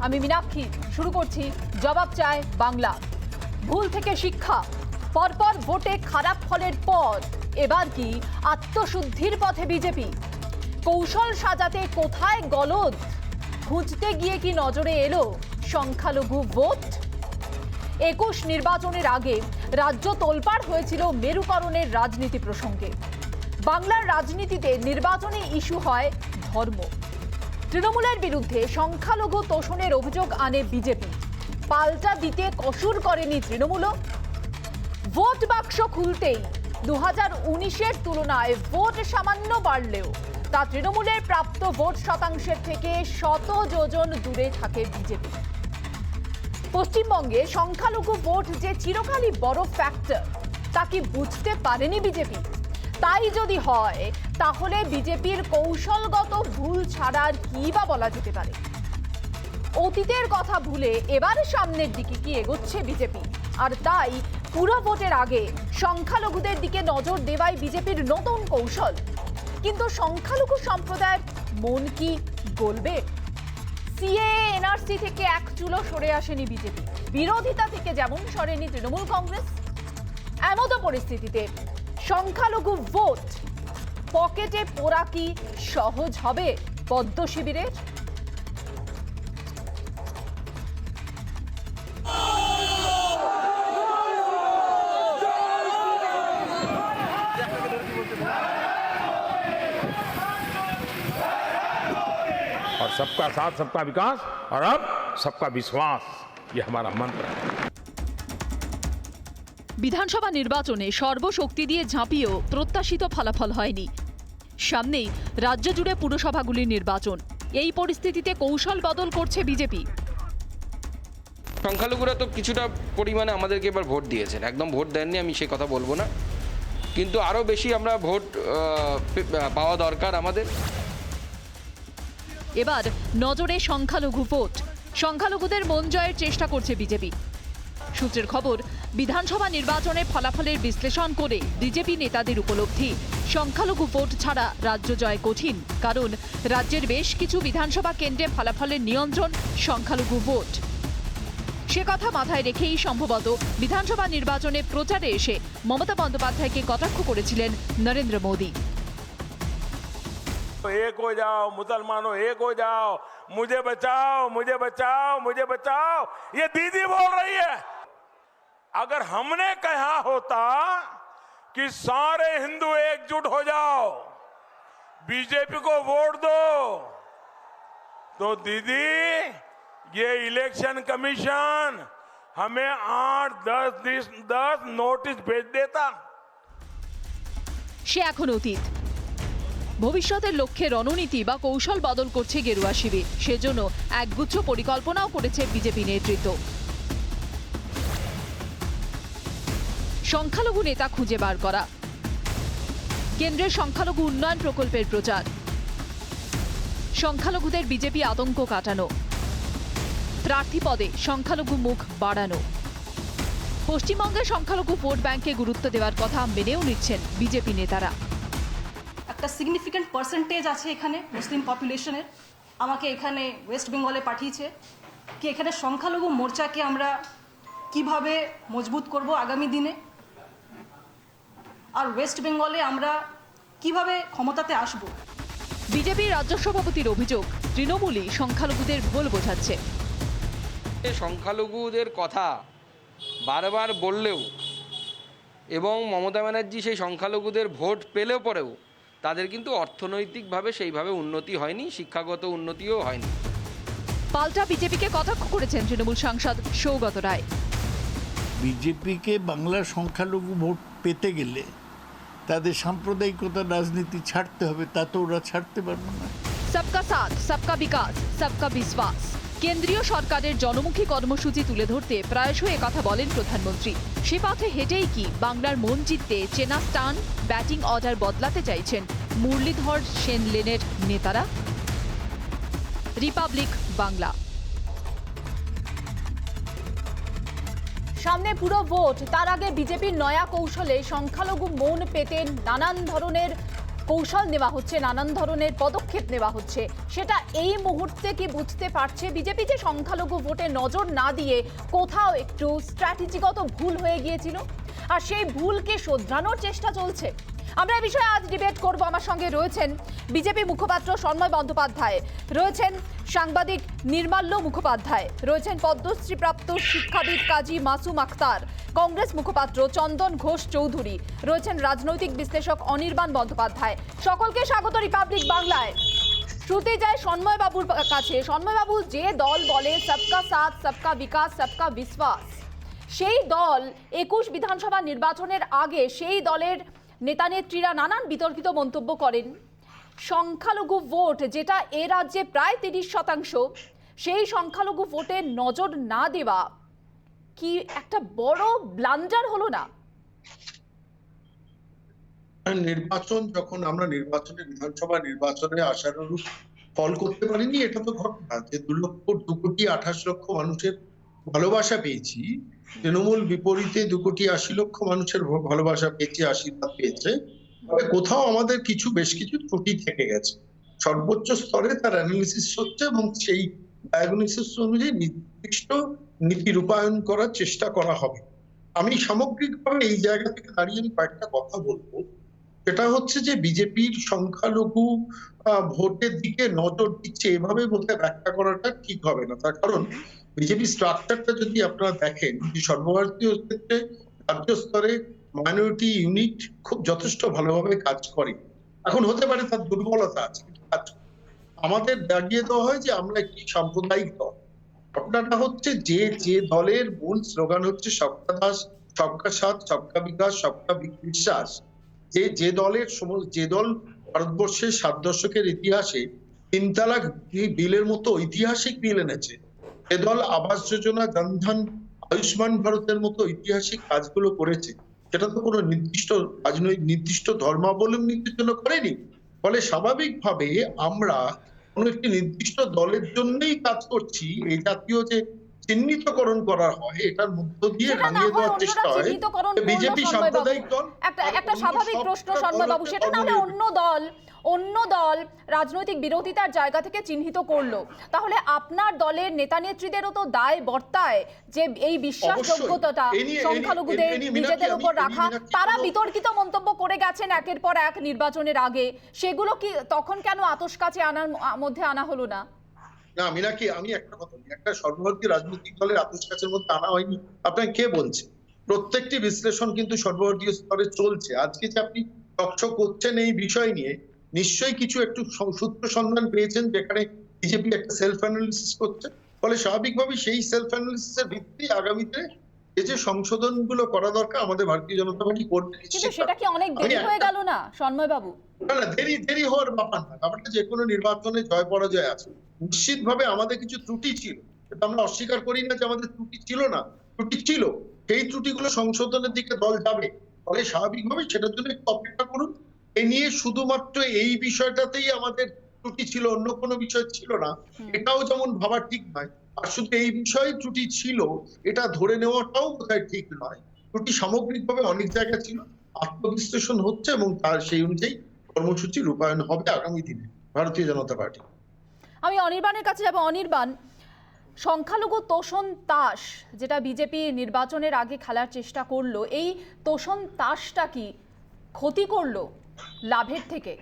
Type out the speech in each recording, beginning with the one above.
আমি মীনাক্ষী। শুরু করছি জবাব চায় বাংলা। ভুল থেকে শিক্ষা, পরপর ভোটে খারাপ ফলের পর এবার কি আত্মশুদ্ধির পথে বিজেপি? কৌশল সাজাতে কোথায় গলদ? খুঁজতে গিয়ে কি নজরে এলো সংখ্যালঘু ভোট? 21 নির্বাচনের আগে রাজ্য তোলপাড় হয়েছিল মেরুকরণের রাজনীতি প্রসঙ্গে। বাংলার রাজনীতিতে নির্বাচনী ইস্যু হয় ধর্ম। তৃণমূলের বিরুদ্ধে সংখ্যালঘু তোষণের অভিযোগ আনে বিজেপি। পাল্টা দিতে কসুর করেনি তৃণমূলও। ভোট বাক্স খুলতেই 2019-এর তুলনায় ভোট সামান্য বাড়লেও তা তৃণমূলের প্রাপ্ত ভোট শতাংশের থেকে শত যোজন দূরে থাকে বিজেপি। পশ্চিমবঙ্গে সংখ্যালঘু ভোট যে চিরকালই বড় ফ্যাক্টর তা কি বুঝতে পারেনি বিজেপি? তাই যদি হয় তাহলে বিজেপির কৌশলগত ভুল ছাড়ার কি বা বলা যেতে পারে? অতীতের কথা ভুলে এবার সামনের দিকে কি এগোচ্ছে বিজেপি? আর তাই পুরো ভোটের আগে সংখ্যালঘুদের দিকে নজর দেওয়াই বিজেপির নতুন কৌশল। কিন্তু সংখ্যালঘু সম্প্রদায়ের মন কি গলবে? সিএএ এনআরসি থেকে এক চুলো সরে আসেনি বিজেপি, বিরোধিতা থেকে যেমন সরেনি তৃণমূল কংগ্রেস। এমতো পরিস্থিতিতে সংখ্যালঘু ভোট পকেটে পোড়া কি সহজ হবে পদ্ম শিবিরের? और सबका साथ सबका विकास और अब सबका विश्वास, ये हमारा मंत्र है। বিধানসভা নির্বাচনে সর্বশক্তি দিয়ে ঝাঁপিয়েও প্রত্যাশিত ফলাফল হয়নি। সামনেই রাজ্য জুড়ে পুরসভাগুলির নির্বাচন। এই পরিস্থিতিতে কৌশল বদল করছে বিজেপি। সংখ্যালঘুরা তো কিছুটা পরিমাণে আমাদেরকে এবার ভোট দিয়েছেন, একদম ভোট দেননি আমি সে কথা বলবো না, কিন্তু আরও বেশি আমরা ভোট পাওয়া দরকার আমাদের। এবার নজরে সংখ্যালঘু ভোট। সংখ্যালঘুদের মন জয়ের চেষ্টা করছে বিজেপি। সূত্রের খবর, বিধানসভা নির্বাচনের ফলাফলের বিশ্লেষণ করে বিজেপি নেতাদের উপলব্ধি, সংখ্যালঘু ভোট ছাড়া রাজ্য জয় কঠিন। কারণ রাজ্যের বেশ কিছু বিধানসভা কেন্দ্রে ফলাফলের নিয়ন্ত্রণ সংখ্যালঘু ভোট। সে কথা মাথায় রেখেই সম্ভবত বিধানসভা নির্বাচনে প্রচারে এসে মমতা বন্দ্যোপাধ্যায়কে কটাক্ষ করেছিলেন নরেন্দ্র মোদী। एक हो जाओ मुसलमानों, एक हो जाओ, मुझे बचाओ मुझे बचाओ मुझे बचाओ, ये दीदी बोल रही है। अगर हमने कहा होता कि सारे हिंदू एकजुट हो जाओ, बीजेपी को वोट दो, तो दीदी ये इलेक्शन कमीशन हमें 8-10 नोटिस भेज देता। সে এখন অতীত। ভবিষ্যতের লক্ষ্যে রণনীতি বা কৌশল বদল করছে গেরুয়া শিবির। সেজন্য একগুচ্ছ পরিকল্পনাও করেছে বিজেপি নেতৃত্ব। সংখ্যালঘু নেতা খুঁজে বার করা, কেন্দ্রের সংখ্যালঘু উন্নয়ন প্রকল্পের প্রচার, সংখ্যালঘুদের বিজেপি আতঙ্ক কাটানো, প্রার্থী পদে সংখ্যালঘু মুখ বাড়ানো। পশ্চিমবঙ্গের সংখ্যালঘু ভোট ব্যাংকে গুরুত্ব দেওয়ার কথা মেনেও নিচ্ছেন বিজেপি নেতারা। একটা সিগনিফিক্যান্ট পার্সেন্টেজ আছে এখানে মুসলিম পপুলেশনের। আমাকে এখানে ওয়েস্ট বেঙ্গলে পাঠিয়েছে কি এখানে সংখ্যালঘু মোর্চাকে আমরা কিভাবে মজবুত করব আগামী দিনে, আর ওয়েস্ট বেঙ্গলে আমরা কিভাবে ক্ষমতাতে আসব। বিজেপির রাজ্য সভাপতির অভিযোগ, তৃণমূলই সংখ্যালঘুদের ভুল বোঝাচ্ছে। সংখ্যালঘুদের কথা বারবার বললেও এবং মমতা ব্যানার্জি সেই সংখ্যালঘুদের ভোট পেলেও পরেও তাদের কিন্তু অর্থনৈতিকভাবে সেইভাবে উন্নতি হয়নি, শিক্ষাগত উন্নতিও হয়নি। পাল্টা বিজেপিকে কটাক্ষ করেছেন তৃণমূল সাংসদ সৌগত রায়। বিজেপিকে বাংলার সংখ্যালঘু ভোট পেতে গেলে তাদের সাম্প্রদায়িকতার রাজনীতি ছাড়তে হবে, তা তো ওরা ছাড়তে পারবে না। সবকা সাথ সবকা বিকাশ সবকা বিশ্বাস, কেন্দ্রীয় সরকারের জনমুখী কর্মসূচি তুলে ধরতে প্রায়শই একথা বলেন প্রধানমন্ত্রী। সে পথে হেঁটেই কি বাংলার মন জিততে চেনা স্টান ব্যাটিং অর্ডার বদলাতে চাইছেন মুরলীধর সেন লেনের নেতারা? রিপাবলিক বাংলা। সামনে পুরো ভোট, তার আগে বিজেপির নয়া কৌশলে সংখ্যালঘু মন পেতে নানান ধরনের কৌশল নেওয়া হচ্ছে, নানান ধরনের পদক্ষেপ নেওয়া হচ্ছে, সেটা এই মুহূর্তে কি বুঝতে পারছে বিজেপি যে সংখ্যালঘু ভোটে নজর না দিয়ে কোথাও একটু স্ট্র্যাটেজিগত ভুল হয়ে গিয়েছিল, আর সেই ভুলকে শোধরানোর চেষ্টা চলছে? আমরা এই বিষয়ে আজ ডিবেট করব। আমার সঙ্গে রয়েছেন বিজেপি মুখপাত্র সন্ময় বন্দ্যোপাধ্যায়, রয়েছেন সাংবাদিক নির্মাল্য মুখোপাধ্যায়, রয়েছেন পদ্মশ্রীপ্রাপ্ত শিক্ষাবিদ কাজী মাসুম আক্তার, কংগ্রেস মুখপাত্র চন্দন ঘোষ চৌধুরী, রয়েছেন রাজনৈতিক বিশ্লেষক অনির্বাণ বন্দ্যোপাধ্যায়। সকলকে স্বাগত রিপাবলিক বাংলায়। শুরুতে যায় সন্ময় বাবুর কাছে। সন্ময় বাবু, যে দল বলে সবকা সাথ সবকা বিকাশ সবকা বিশ্বাস, সেই দল 21 বিধানসভা নির্বাচনের আগে সেই দলের নেতানেত্রীরা নানান বিতর্কিত মন্তব্য করেন। সংখ্যালঘু ভোট, যেটা এ রাজ্যে প্রায় 30%, সেই সংখ্যালঘু ভোটে নজর না দেওয়া কি একটা বড় ব্লান্ডার হলো না? নির্বাচন, যখন আমরা বিধানসভা নির্বাচনে আশানুরূপ ফল করতে পারিনি, এটা তো ঘটনা যে 2,28,00,000 মানুষের ভালোবাসা পেয়েছি। তৃণমূল বিপরীতে 2,80,00,000 মানুষের ভালোবাসা পেয়েছে, আশীর্বাদ পেয়েছে। তবে কোথাও আমাদের বেশ কিছু ত্রুটি থেকে গেছে। সর্বোচ্চ স্তরে তার অ্যানালিসিস হচ্ছে এবং সেই ডায়াগনোসিস অনুযায়ী নির্দিষ্ট নীতি রূপায়ণ করার চেষ্টা করা হবে। আমি সামগ্রিকভাবে এই জায়গা থেকে দাঁড়িয়ে কয়েকটা কথা বলবো। সেটা হচ্ছে যে বিজেপির সংখ্যালঘু ভোটের দিকে নজর দিচ্ছে, এভাবে বোধহয় ব্যাখ্যা করাটা ঠিক হবে না। তার কারণ বিজেপি স্ট্রাকচারটা যদি আপনারা দেখেন, সর্বভারতীয় ক্ষেত্রে রাজ্য স্তরে মাইনরিটি ইউনিট খুব যথেষ্ট ভালোভাবে কাজ করে। এখন হতে পারে তার দুর্বলতা আছে, আমাদের দাগিয়ে দেওয়া হয় যে আমরা একটি সাম্প্রদায়িক দল। ঘটনাটা হচ্ছে যে দলের মূল স্লোগান হচ্ছে সবকা দাস সবকা সাথ সবকা বিকাশ সবকা বিশ্বাস, যে দল ভারতবর্ষের 7 দশকের ইতিহাসে 3 তালাক বিলের মতো ঐতিহাসিক বিল এনেছে, যে দল আবাস যোজনা, জনধন, আয়ুষ্মান ভারতের মতো ঐতিহাসিক কাজগুলো করেছে, সেটা তো কোনো নির্দিষ্ট ধর্মাবলম্বীদের জন্য করেনি। ফলে স্বাভাবিকভাবে আমরা কোনো একটি নির্দিষ্ট দলের জন্যই কাজ করছি, এই জাতীয় যে চিহ্নিতকরণ করা হয়, এটার মধ্য দিয়ে রানিয়ে দেওয়ার চেষ্টা হয় বিজেপি সাম্প্রদায়িক দল। একটা স্বাভাবিক প্রশ্ন সন্ময় বাবু, সেটা না হলে অন্য দল রাজনৈতিক বিরোধিতার জায়গা থেকে চিহ্নিত করলো, তাহলে আপনার দলের নেতা নেত্রীদেরও তো দায় বর্তায় যে এই বিশ্বাসযোগ্যতাটা সংখ্যালঘুদের নিজেদের উপর রাখা। তারা বিতর্কিত মন্তব্য করে গেছেন একের পর এক নির্বাচনের আগে, সেগুলো কি তখন কেন আতশ কাছে আনার মধ্যে আনা হলো না? না, আমি একটা কথা বলি, একটা সর্বভারতীয় রাজনৈতিক দলের আতশ কাছের মধ্যে আনা হয়নি আপনাকে কে বলছে? প্রত্যেকটি বিশ্লেষণ কিন্তু সর্বভারতীয় স্তরে চলছে। আজকে যে আপনি টকশো করছেন এই বিষয় নিয়ে, নিশ্চয়ই কিছু একটু সূত্র সন্ধান পেয়েছেন যেখানে বিজেপি একটা সেলফ অ্যানালিসিস করছে। ফলে স্বাভাবিকভাবে সেই সেলফ অ্যানালিসিসের ভিত্তি আগামীতে এই যে সংশোধনগুলো করা দরকার আমাদের ভারতীয় জনতা পার্টি করবে। কিন্তু সেটা কি অনেক দেরি হয়ে গেল না সন্ময় বাবু? না, দেরি হওয়ার ব্যাপার না। ব্যাপারটা যে কোনো নির্বাচনে জয় পরাজয় আছে। নিশ্চিতভাবে আমাদের কিছু ত্রুটি ছিল, এটা আমরা অস্বীকার করি না যে আমাদের ত্রুটি ছিল না, ত্রুটি ছিল। সেই ত্রুটিগুলো সংশোধনের দিকে দল যাবে। ফলে স্বাভাবিকভাবে সেটার জন্য একটু অপেক্ষা করুন। এ নিয়ে শুধুমাত্র এই বিষয়টাতেই আমাদের ত্রুটি ছিল, অন্য কোনো বিষয় ছিল না, এটাও যেমন ভাবা ঠিক নয়। আর শুধু এই বিষয়ে ত্রুটি ছিল এটা ধরে নেওয়াটাও বোধহয় ঠিক নয়। ত্রুটি সামগ্রিকভাবে অনেক জায়গায় ছিল, আত্মবিশ্লেষণ হচ্ছে এবং তার সেই অনুযায়ী কর্মসূচি রূপায়ণ হবে আগামী দিনে ভারতীয় জনতা পার্টি। আমি অনির্বাণের কাছে যাব। অনির্বাণ, সংখ্যালঘু তোষণ তাস যেটা বিজেপি নির্বাচনের আগে খেলার চেষ্টা করলো, এই তোষণ তাসটা কি ক্ষতি করলো লাভের থেকে?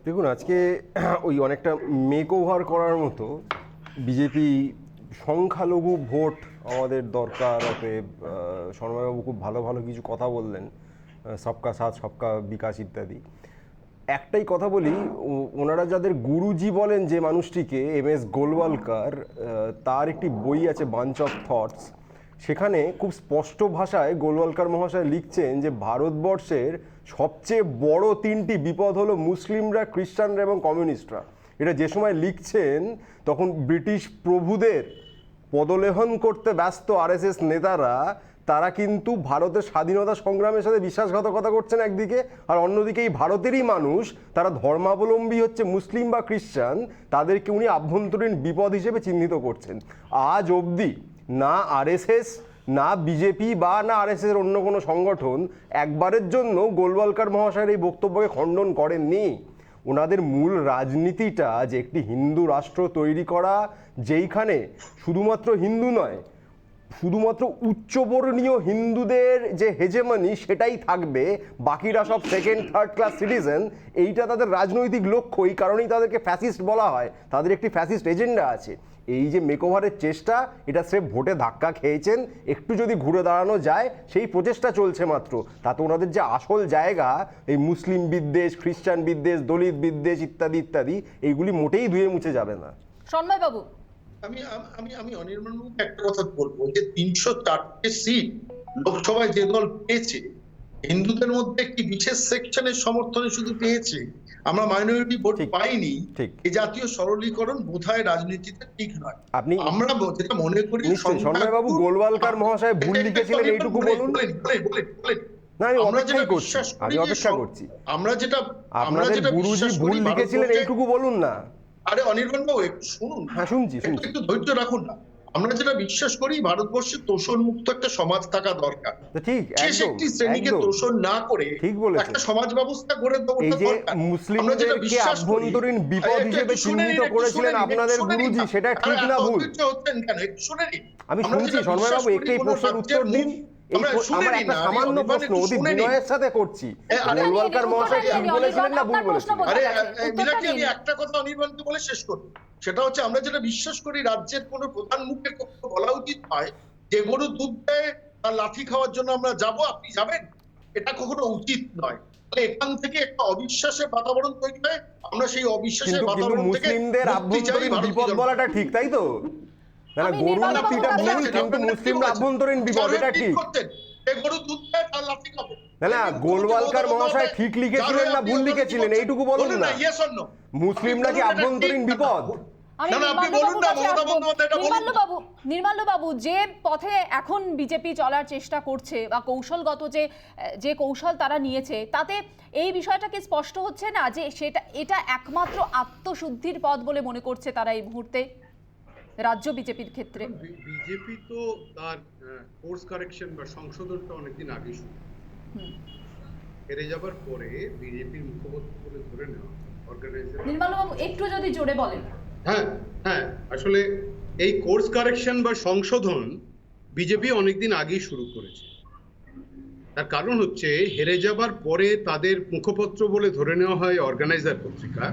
দেখুন, আজকে ওই অনেকটা মেক ওভার করার মতো বিজেপি সংখ্যালঘু ভোট আমাদের দরকার, অতএব সন্ময়বাবু খুব ভালো ভালো কিছু কথা বললেন, সবকা সাথ সবকা বিকাশ ইত্যাদি। একটাই কথা বলি, ওনারা যাদের গুরুজি বলেন যে মানুষটিকে, MS গোলওয়ালকার, তার একটি বই আছে বাঞ্চ অফ থটস, সেখানে খুব স্পষ্ট ভাষায় গোলওয়ালকার মহাশয় লিখছেন যে ভারতবর্ষের সবচেয়ে বড় 3টি বিপদ হলো মুসলিমরা, খ্রিস্টানরা এবং কমিউনিস্টরা। এটা যে সময় লিখছেন তখন ব্রিটিশ প্রভুদের পদলেহন করতে ব্যস্ত RSS নেতারা, তারা কিন্তু ভারতের স্বাধীনতা সংগ্রামের সাথে বিশ্বাসঘাতকতা করছেন একদিকে, আর অন্যদিকে এই ভারতেরই মানুষ, তারা ধর্মাবলম্বী হচ্ছে মুসলিম বা খ্রিস্টান, তাদেরকে উনি আভ্যন্তরীণ বিপদ হিসেবে চিহ্নিত করছেন। আজ অবধি না RSS না বিজেপি বা না আরএসএস এর অন্য কোনো সংগঠন একবারের জন্য গোলওয়ালকার মহাশয়ের এই বক্তব্যকে খণ্ডন করেননি। ওনাদের মূল রাজনীতিটা যে একটি হিন্দু রাষ্ট্র তৈরি করা, যেইখানে শুধুমাত্র হিন্দু নয়, শুধুমাত্র উচ্চবর্ণীয় হিন্দুদের যে হেজেমনি সেটাই থাকবে, বাকিরা সব সেকেন্ড থার্ড ক্লাস সিটিজেন, এইটা তাদের রাজনৈতিক লক্ষ্য। এই কারণেই তাদেরকে ফ্যাসিস্ট বলা হয়, তাদের একটি ফ্যাসিস্ট এজেন্ডা আছে। এই যে মেকওভারের চেষ্টা, এটা স্রেফ ভোটে ধাক্কা খেয়েছেন, একটু যদি ঘুরে দাঁড়ানো যায় সেই প্রচেষ্টা চলছে মাত্র। তাতে ওনাদের যে আসল জায়গা, এই মুসলিম বিদ্বেষ, খ্রিস্টান বিদ্বেষ, দলিত বিদ্বেষ ইত্যাদি ইত্যাদি, এইগুলি মোটেই ধুয়ে মুছে যাবে না। সন্ময় বাবু, আমি অনির্বাণ বাবুকে একটা কথা বলবো, যে 304টে সিট লোকসভায় যে দল পেয়েছে, হিন্দুদের মধ্যে একটি বিশেষ সেকশনের সমর্থনে শুধু পেয়েছে, আমরা মাইনরিটি ভোট পাইনি। এই জাতীয় সরলীকরণ বোধহয় রাজনীতিতে ঠিক নয়। আমরা যেটা মনে করি, সন্ময় বাবু গোলওয়ালকার মহাশয় ভুল লিখেছিলেন এইটুকু বলুন। না, আমি অপেক্ষা করছি। আমরা যেটা গুরুজি ভুল লিখেছিলেন এইটুকু বলুন না। আরে অনির্বাণ বাবু একটু শুনুন। হ্যাঁ, শুনছি। একটু ধৈর্য রাখুন না। আমরা যেটা বিশ্বাস করি, ভারতবর্ষে তোষণ মুক্ত একটা সমাজ থাকা দরকার। ঠিক, একটি শ্রেণীকে তোষণ না করে একটা সমাজ ব্যবস্থা গড়ে দেওয়া দরকার। মুসলিমদেরকে আভ্যন্তরীণ বিপদ হিসেবে চিহ্নিত করেছিলেন আপনাদের গুরুজি, সেটা ঠিক না ভুল? আমি শুনছি সন্ময় বাবু, একটি প্রশ্নের উত্তর দিন। আমার একটা সামান্য প্রশ্ন অতি বিনয়ের সাথে করছি, গোলওয়ালকার মহাশয় ঠিক বলেছিলেন না ভুল বলেছিলেন? আমি একটা কথা অনির্বাণকে বলে শেষ করব, সেটা হচ্ছে আমরা যেটা বিশ্বাস করি, রাজ্যের কোনো প্রধান মুখে বলা উচিত নয় যে গরু দুধ দেয় তার লাঠি খাওয়ার জন্য আমরা যাব, আপনি যাবেন, এটা কখনো উচিত নয়। এখান থেকে একটা অবিশ্বাসের বাতাবরণ তৈরি হয়, আমরা সেই অবিশ্বাসের বাতাবরণ থেকে মুসলিমদের আভ্যন্তরীণ বিপদ বলাটা ঠিক, তাই তো? না, গরু লাঠিটা ভুল, কিন্তু মুসলিমরা আভ্যন্তরীণ বিপদ, এটা ঠিক। গরু দুধ দেয় তার লাঠি খাবে। না, গোলওয়ালকার মহাশয় ঠিক লিখেছিলেন না ভুল লিখেছিলেন এইটুকু বলুন না। মুসলিম নাকি আভ্যন্তরীণ বিপদ? নির্মাল্য বাবু, যে পথে এখন বিজেপি চলার চেষ্টা করছে বা কৌশলগত যে কৌশল তারা নিয়েছে, তাতে এই বিষয়টা কি স্পষ্ট হচ্ছে না যে এটা একমাত্র আত্মশুদ্ধির পথ বলে মনে করছে তারা এই মুহূর্তে রাজ্য বিজেপির ক্ষেত্রে? বিজেপি তো তার কোর্স কারেকশন বা সংশোধনটা অনেকদিন আগে শুরু হেরে যাবার পরে বিজেপির মুখপাত্র বলে ধরে নেওয়া অর্গানাইজার। নির্মাল্য বাবু, একটু যদি জোরে বলেন। হ্যাঁ, আসলে এই কোর্স কারেকশন বা সংশোধন বিজেপি অনেকদিন আগেই শুরু করেছে। তার কারণ হচ্ছে, হেরে যাবার পরে তাদের মুখপত্র বলে ধরে নেওয়া হয় অর্গানাইজার পত্রিকা,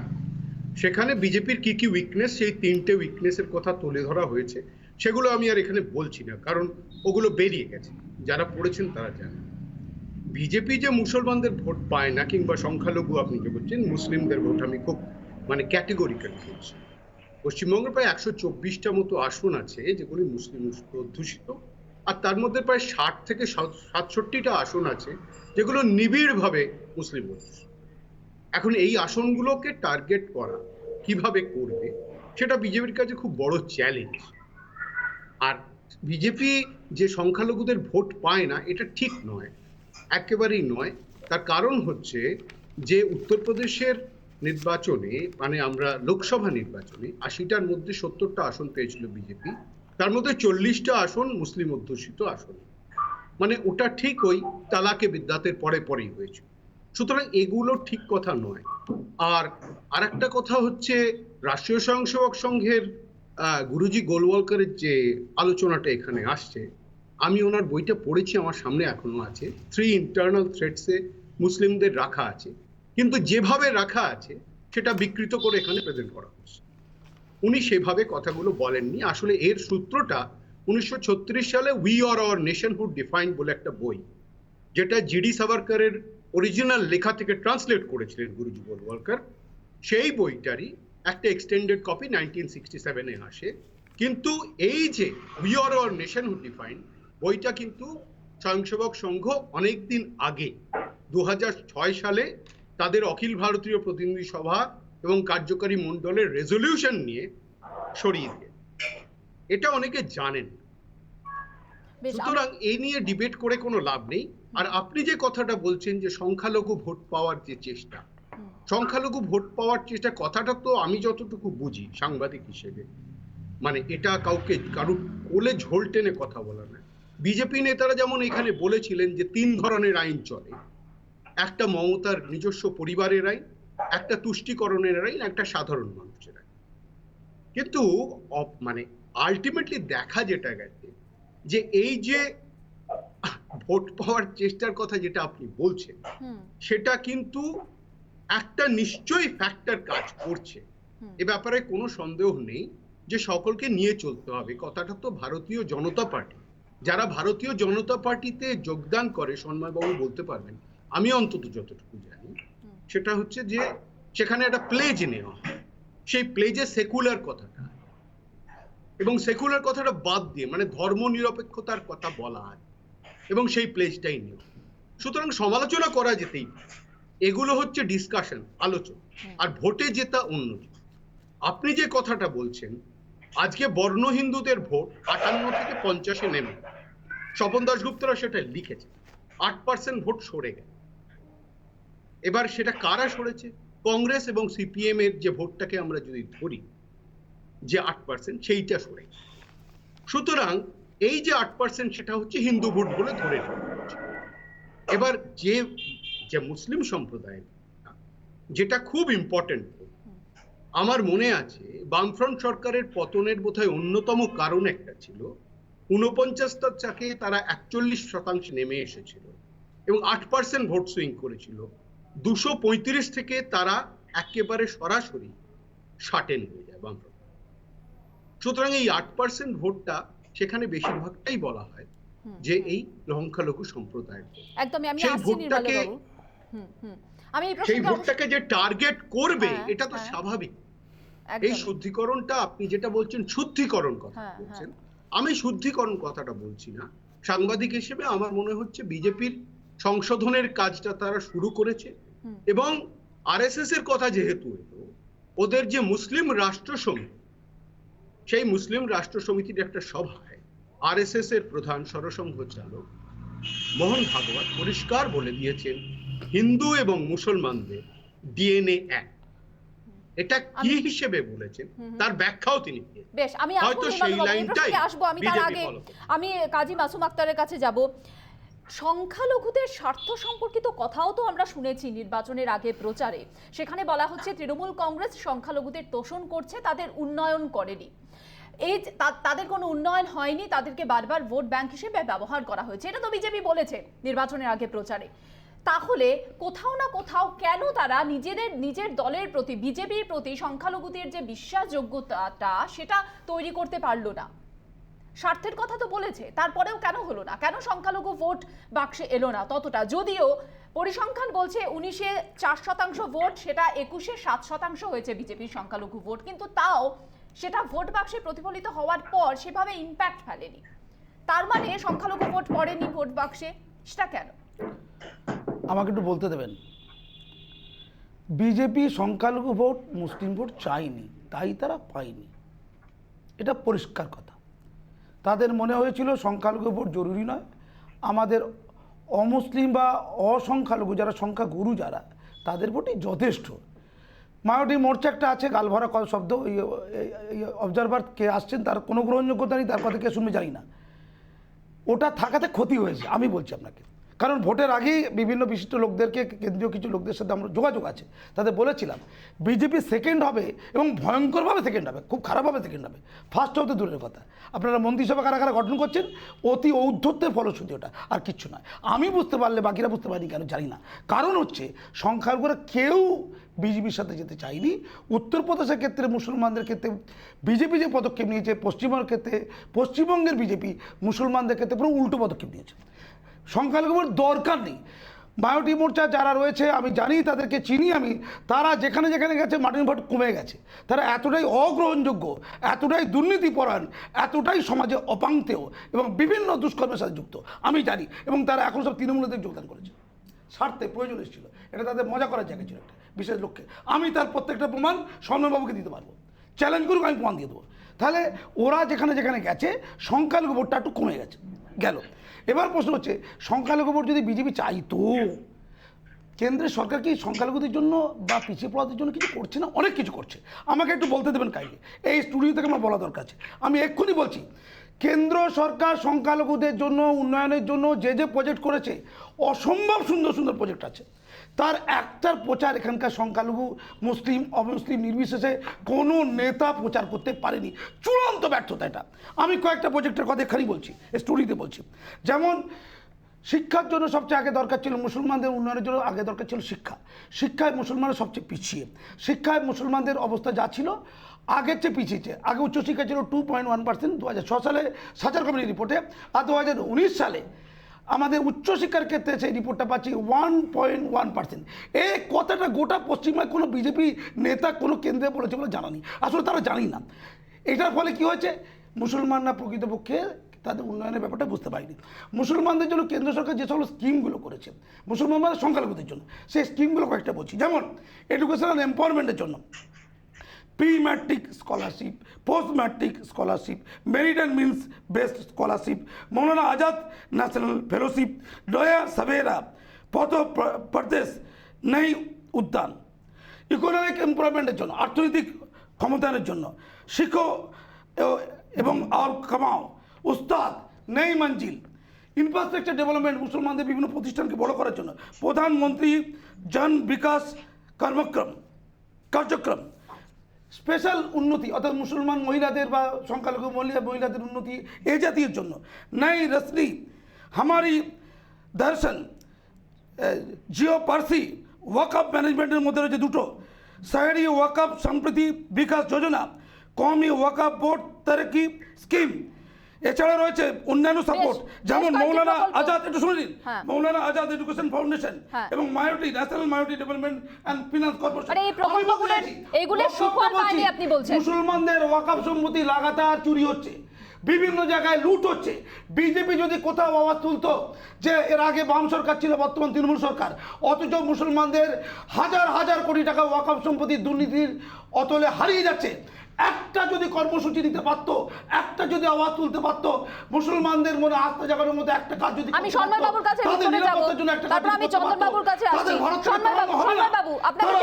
সেখানে বিজেপির কি কি উইকনেস, সেই 3টে উইকনেসের কথা তুলে ধরা হয়েছে। সেগুলো আমি আর এখানে বলছি না, কারণ ওগুলো বেরিয়ে গেছে, যারা পড়েছেন তারা জানেন। বিজেপি যে মুসলমানদের ভোট পায় না, কিংবা সংখ্যালঘু আপনি যে বলছেন মুসলিমদের ভোট, আমি খুব ক্যাটেগরিক্যাল বলছি। পশ্চিমবঙ্গের প্রায় 124টা মতো আসন আছে যেগুলি মুসলিম অধ্যুষিত, আর তার মধ্যে প্রায় 60 থেকে 67টা আসন আছে যেগুলো নিবিড়ভাবে মুসলিম অধ্যুষিত। এখন এই আসনগুলোকে টার্গেট করা কিভাবে করবে, সেটা বিজেপির কাছে খুব বড় চ্যালেঞ্জ। আর বিজেপি যে সংখ্যালঘুদের ভোট পায় না, এটা ঠিক নয়, একেবারেই নয়। তার কারণ হচ্ছে যে উত্তরপ্রদেশের নির্বাচনে, মানে আমরা লোকসভা নির্বাচনে 80টার মধ্যে 70টা আসন পেয়েছিল বিজেপি, তার মধ্যে 40টা আসন মুসলিম অধ্যুষিত আসন, মানে ওটা ঠিক ওই তালাকে বিদ্যাতের পরেই হয়েছে। সুতরাং এগুলো ঠিক কথা নয়। আর একটা কথা হচ্ছে, রাষ্ট্রীয় স্বয়ংসেবক সংঘের গুরুজি গোলওয়ালকারের যে আলোচনাটা এখানে আসছে, আমি ওনার বইটা পড়েছি, আমার সামনে এখনো আছে। 3 ইন্টারনাল থ্রেটসে মুসলিমদের রাখা আছে, কিন্তু যেভাবে রাখা আছে সেটা বিকৃত করে এখানে প্রেজেন্ট করা হচ্ছে। উনি সেভাবে কথাগুলো বলেননি। আসলে এর সূত্রটা 1936 সালে we are our nationhood defined বলে একটা বই, যেটা জিডি সাভারকারের অরিজিনাল লেখা থেকে ট্রান্সলেট করেছিলেন গুরুজি গোলওয়ালকার, সেই বইটারই একটা এক্সটেন্ডেড কপি 1967-এ আসে। কিন্তু এই যে we are our nationhood defined বইটা কিন্তু স্বয়ংসেবক সংঘ অনেকদিন আগে 2006 সালে তাদের অখিল ভারতীয় প্রতিনিধি সভা এবং কার্যকারী মণ্ডলের রেজলিউশন নিয়ে সরিয়ে দিয়ে, এটা অনেকে জানেন। সুতরাং এই নিয়ে ডিবেট করে কোনো লাভ নেই। আর আপনি যে কথাটা বলছেন যে সংখ্যালঘু ভোট পাওয়ার যে চেষ্টা, সংখ্যালঘু ভোট পাওয়ার চেষ্টা কথাটা তো আমি যতটুকু বুঝি সাংবাদিক হিসেবে, মানে এটা কারুর কোলে ঝোল টেনে কথা বলা না, বিজেপি নেতারা যেমন এখানে বলেছিলেন যে 3 ধরনের আইন চলে, একটা মমতার নিজস্ব পরিবারের আইন, একটা তুষ্টিকরণের আইন, একটা সাধারণ মানুষের আইন। কিন্তু মানে আলটিমেটলি দেখা যেটা গেছে যে এই যে ভোট পাওয়ার চেষ্টার কথা যেটা আপনি বলছেন, সেটা কিন্তু একটা নিশ্চয়ই ফ্যাক্টর কাজ করছে। এ ব্যাপারে কোনো সন্দেহ নেই যে সকলকে নিয়ে চলতে হবে। কথাটা তো ভারতীয় জনতা পার্টি, যারা ভারতীয় জনতা পার্টিতে যোগদান করে, সন্ময়বাবু বলতে পারবেন, আমি অন্তত যতটুকু জানি সেটা হচ্ছে যে সেখানে একটা প্লেজ নেওয়া হয়, সেই প্লেজে সেকুলার কথাটা এবং সেকুলার কথাটা বাদ দিয়ে মানে ধর্ম নিরপেক্ষতার কথা বলা হয় এবং সেই প্লেজটাই নেওয়া। সুতরাং সমালোচনা করা যেতেই পারে, এগুলো হচ্ছে ডিসকাশন, আলোচনা, আর ভোটে জেতা অন্য। আপনি যে কথাটা বলছেন, আজকে বর্ণ হিন্দুদের ভোট 58 থেকে 50-এ নেমে, স্বপন দাশগুপ্তরা সেটা লিখেছে, 8% ভোট সরে গেছে। এবার সেটা কারা সরেছে? কংগ্রেস এবং সিপিএম এর যে ভোটটাকে আমরা যদি ধরি যে 8%, সেইটা সরে। সুতরাং এই যে 8% সেটা হচ্ছে হিন্দু ভোট বলে ধরে নেওয়া হচ্ছে। এবার যে মুসলিম সম্প্রদায়, যেটা খুব ইম্পর্টেন্ট, আমার মনে আছে বামফ্রন্ট সরকারের পতনের বোধহয় অন্যতম কারণ একটা ছিল 49 থেকে তারা 41% নেমে এসেছিল এবং 8% ভোট সুইং করেছিল। 235 থেকে তারা একেবারে সরাসরি 60-এ নেমে যায় বামফ্রন্ট। সুতরাং এই 8% ভোটটা সেখানে বেশিরভাগটাই বলা হয় যে এই সংখ্যালঘু সম্প্রদায়ের একদমই। আমি সেই আসছি ভোটটাকে নির্মল বাবু। আমি এই সেই প্রসঙ্গে ভোটটাকে যে টার্গেট করবে হ্যাঁ, এটা তো হ্যাঁ। স্বাভাবিক। এই একদমই। শুদ্ধিকরণটা আপনি যেটা বলছেন, শুদ্ধিকরণ কথা হ্যাঁ, বলছেন, আমি শুদ্ধিকরণ কথাটা বলছি না। সাংবাদিক হিসেবে আমার মনে হচ্ছে বিজেপির সংশোধনের কাজটা তারা শুরু করেছে এবং আরএসএস এর কথা যেহেতু এলো, ওদের যে মুসলিম রাষ্ট্র সমিতি, সেই মুসলিম রাষ্ট্র সমিতির একটা সভায় আরএসএস এর প্রধান সরসংঘ চালক মোহন ভাগবত পরিষ্কার বলে দিয়েছেন হিন্দু এবং মুসলমানদের ডিএনএ এক। এটা কি হিসেবে বলেছেন তার ব্যাখ্যাও তিনি দিয়েছেন। বেশ, আমি আসবো হয়তো নির্মল সেই বাবু, এই লাইনটাই প্রসঙ্গে আসবো। আমি তার বিজেপি আগে follow করছে। আমি কাজী মাসুম আক্তারের কাছে যাব। সংখ্যালঘুদের স্বার্থ সম্পর্কিত কথাও তো আমরা শুনেছি নির্বাচনের আগে প্রচারে। সেখানে বলা হচ্ছে তৃণমূল কংগ্রেস সংখ্যালঘুদের তোষণ করছে, তাদের উন্নয়ন করেনি। এই তাদের কোনো উন্নয়ন হয়নি, তাদেরকে বারবার ভোট ব্যাংক হিসেবে ব্যবহার করা হয়েছে, এটা তো বিজেপি বলেছে নির্বাচনের আগে প্রচারে। তাহলে কোথাও না কোথাও কেন তারা নিজের দলের প্রতি, বিজেপির প্রতি সংখ্যালঘুদের যে বিশ্বাসযোগ্যতাটা সেটা তৈরি করতে পারলো না? স্বার্থের কথা তো বলেছে, তারপরেও কেন হলো না? কেন সংখ্যালঘু ভোট বাক্সে এলো না ততটা? যদিও পরিসংখ্যান বলছে 19-এ 4% ভোট, সেটা 21-এ 7% হয়েছে বিজেপির সংখ্যালঘু ভোট, কিন্তু তাও সেটা ভোট বাক্সে প্রতিফলিত হওয়ার পর সেভাবে ইম্প্যাক্ট ফেলেনি। তার মানে সংখ্যালঘু ভোট পড়েনি ভোট বাক্সে, সেটা কেন? আমাকে একটু বলতে দেবেন। বিজেপি সংখ্যালঘু ভোট, মুসলিম ভোট চায়নি, তাই তারা পায়নি, এটা পরিষ্কার কথা। তাদের মনে হয়েছিল সংখ্যালঘু ভোট জরুরি নয়, আমাদের অমুসলিম বা অসংখ্যালঘু যারা সংখ্যাগুরু যারা, তাদের ভোটই যথেষ্ট। মায়োটি মোর্চা একটা আছে, গালভরা শব্দ, অবজারভার কে আসছেন তার কোনো গ্রহণযোগ্যতা নেই, তার কথা কে শুনবে জানি না। ওটা থাকাতে ক্ষতি হয়েছে আমি বলছি আপনাকে, কারণ ভোটের আগেই বিভিন্ন বিশিষ্ট লোকদেরকে, কেন্দ্রীয় কিছু লোকদের সাথে আমরা যোগাযোগ আছে, তাদের বলেছিলাম বিজেপি সেকেন্ড হবে এবং ভয়ঙ্করভাবে সেকেন্ড হবে, খুব খারাপভাবে সেকেন্ড হবে, ফার্স্ট হতে দূরের কথা। আপনারা মন্ত্রিসভা কারা কারা গঠন করছেন, অতি ঔদ্ধত্যের ফলশ্রুতি ওটা, আর কিচ্ছু নয়। আমি বুঝতে পারলে বাকিরা বুঝতে পারিনি কেন জানি না। কারণ হচ্ছে সংখ্যালঘুরা কেউ বিজেপির সাথে যেতে চায়নি। উত্তরপ্রদেশের ক্ষেত্রে মুসলমানদের ক্ষেত্রে বিজেপি যে পদক্ষেপ নিয়েছে, পশ্চিমবঙ্গের ক্ষেত্রে পশ্চিমবঙ্গের বিজেপি মুসলমানদের ক্ষেত্রে পুরো উল্টো পদক্ষেপ নিয়েছে। সংখ্যালঘুর দরকার নেই। মায়োটি মোর্চা যারা রয়েছে আমি জানি, তাদেরকে চিনি আমি, তারা যেখানে যেখানে গেছে মার্টিন ভোট কমে গেছে। তারা এতটাই অগ্রহণযোগ্য, এতটাই দুর্নীতিপরায়ণ, এতটাই সমাজে অপাঙ্ক্তেয় এবং বিভিন্ন দুষ্কর্মের সাথে যুক্ত আমি জানি, এবং তারা এখন সব তৃণমূলতে যোগদান করেছে। স্বার্থে প্রয়োজন এসেছিল, এটা তাদের মজা করার জায়গা ছিল একটা বিশেষ লক্ষ্যে। আমি তার প্রত্যেকটা প্রমাণ সৌম্যবাবুকে দিতে পারবো, চ্যালেঞ্জ করুক, আমি প্রমাণ দিয়ে দেবো। তাহলে ওরা যেখানে যেখানে গেছে সংখ্যালঘু ভোটটা একটু কমে গেছে গেল। এবার প্রশ্ন হচ্ছে সংখ্যালঘু ভোট যদি বিজেপি চাইতো, কেন্দ্রের সরকার কি সংখ্যালঘুদের জন্য বা পিছিয়ে পড়াদের জন্য কিছু করছে না? অনেক কিছু করছে। আমাকে একটু বলতে দেবেন কাইন্ডলি, এই স্টুডিও থেকে আমার বলা দরকার আছে। আমি এক্ষুনি বলছি, কেন্দ্র সরকার সংখ্যালঘুদের জন্য উন্নয়নের জন্য যে যে প্রজেক্ট করেছে, অসম্ভব সুন্দর সুন্দর প্রজেক্ট আছে, তার একটার প্রচার এখানকার সংখ্যালঘু মুসলিম অমুসলিম নির্বিশেষে কোনো নেতা প্রচার করতে পারেনি। চূড়ান্ত ব্যর্থতা এটা। আমি কয়েকটা প্রজেক্টের কথা এখানেই বলছি, স্টোরিতে বলছি। যেমন শিক্ষার জন্য সবচেয়ে আগে দরকার ছিল, মুসলমানদের উন্নয়নের জন্য আগে দরকার ছিল শিক্ষা। শিক্ষায় মুসলমানরা সবচেয়ে পিছিয়ে, শিক্ষায় মুসলমানদের অবস্থা যা ছিল আগের চেয়ে পিছিয়েছে। আগে উচ্চশিক্ষা ছিল 2.1% 2006 সালে সাচার কমিটি রিপোর্টে, আর 2019 সালে আমাদের উচ্চশিক্ষার ক্ষেত্রে সেই রিপোর্টটা পাচ্ছি 1.1%। এই কথাটা গোটা পশ্চিমবঙ্গে কোনো বিজেপি নেতা কোনো কেন্দ্রে বলেছে বলে জানা নেই, আসলে তারা জানি না। এটার ফলে কি হয়েছে, মুসলমানরা প্রকৃতপক্ষে তাদের উন্নয়নের ব্যাপারটা বুঝতে পারেনি। মুসলমানদের জন্য কেন্দ্র সরকার যে সকল স্কিমগুলো করেছে মুসলমানদের সংখ্যালঘুদের জন্য, সেই স্কিমগুলো কয়েকটা বলছি। যেমন এডুকেশনাল এম্পাওয়ারমেন্টের জন্য pre matric scholarship, post matric scholarship, merit and means based scholarship, Maulana Azad national fellowship, নয়া সবেরা, পথ প্রদেশ নই উদ্যান। ইকোনমিক এমপ্লয়মেন্টের জন্য, অর্থনৈতিক ক্ষমতায়নের জন্য শিখো এবং আর কামাও, উস্তাদ নই মঞ্জিল। ইনফ্রাস্ট্রাকচার ডেভেলপমেন্ট, মুসলমানদের বিভিন্ন প্রতিষ্ঠানকে বড় করার জন্য প্রধানমন্ত্রী জন বিকাশ কার্যক্রম। স্পেশাল উন্নতি অর্থাৎ মুসলমান মহিলাদের বা সংখ্যালঘু মহিলাদের উন্নতি এ জাতীয় জন্য নই রসনি হামারি দর্শন, জিও পার্সি, ওয়াকআপ ম্যানেজমেন্টের মধ্যে রয়েছে দুটো, শহরি ওয়াকআপ সম্প্রতি বিকাশ যোজনা, কওমি ওয়াকআপ বোর্ড তরক্কি স্কিম। এছাড়া রয়েছে অন্যান্য সাপোর্ট, যেমন মৌলানা আজাদ, একটু শুনে নিন, মৌলানা আজাদ এডুকেশন ফাউন্ডেশন এবং majority national majority development and finance corporation. মুসলমানদের ওয়াকফ সম্পত্তি লাগাতার চুরি হচ্ছে, বিভিন্ন জায়গায় লুট হচ্ছে। বিজেপি যদি কোথাও আওয়াজ তুলতো যে এর আগে বাম সরকার ছিল, বর্তমান তৃণমূল সরকার, অথচ মুসলমানদের হাজার হাজার কোটি টাকা ওয়াকফ সম্পত্তির দুর্নীতির অতলে হারিয়ে যাচ্ছে, একটা যদি কর্মসূচি দিতে পারতো, একটা যদি আওয়াজ তুলতে পারতো, মুসলমানদের মনে আস্থা জাগানোর মধ্যে একটা কাজ যদি আমি সন্ময় বাবুর কাছে চলে যাব, তারপর আমি চন্দন বাবুর কাছে আসছি। সন্ময় বাবু আপনাকে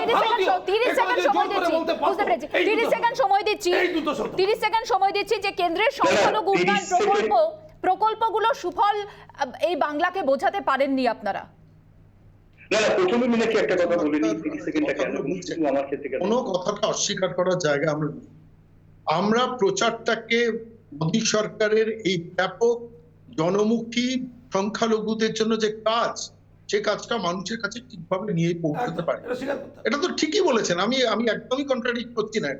30 সেকেন্ড সময় দিচ্ছি, বুঝতে পেরেছি, 30 সেকেন্ড সময় দিচ্ছি, 30 সেকেন্ড সময় দিচ্ছি যে কেন্দ্রের সংখ্যালঘু উন্নয়ন প্রকল্পগুলো সুফল এই বাংলাকে বোঝাতে পারেননি আপনারা। প্রথমে মিনাকে একটা কথা বলে নিই, 30 সেকেন্ডটা কেন আমার ক্ষেত্রে কোনো কথাটা অস্বীকার করার জায়গা আমরা প্রচারটাকে মোদী সরকারের এই ব্যাপক জনমুখী সংখ্যালঘুদের জন্য যে কাজ, সে কাজটা মানুষের কাছে ঠিকভাবে নিয়ে পৌঁছতে পারে, এটা তো ঠিকই বলেছেন, আমি একদমই কন্ট্রাডিক্ট করছি না।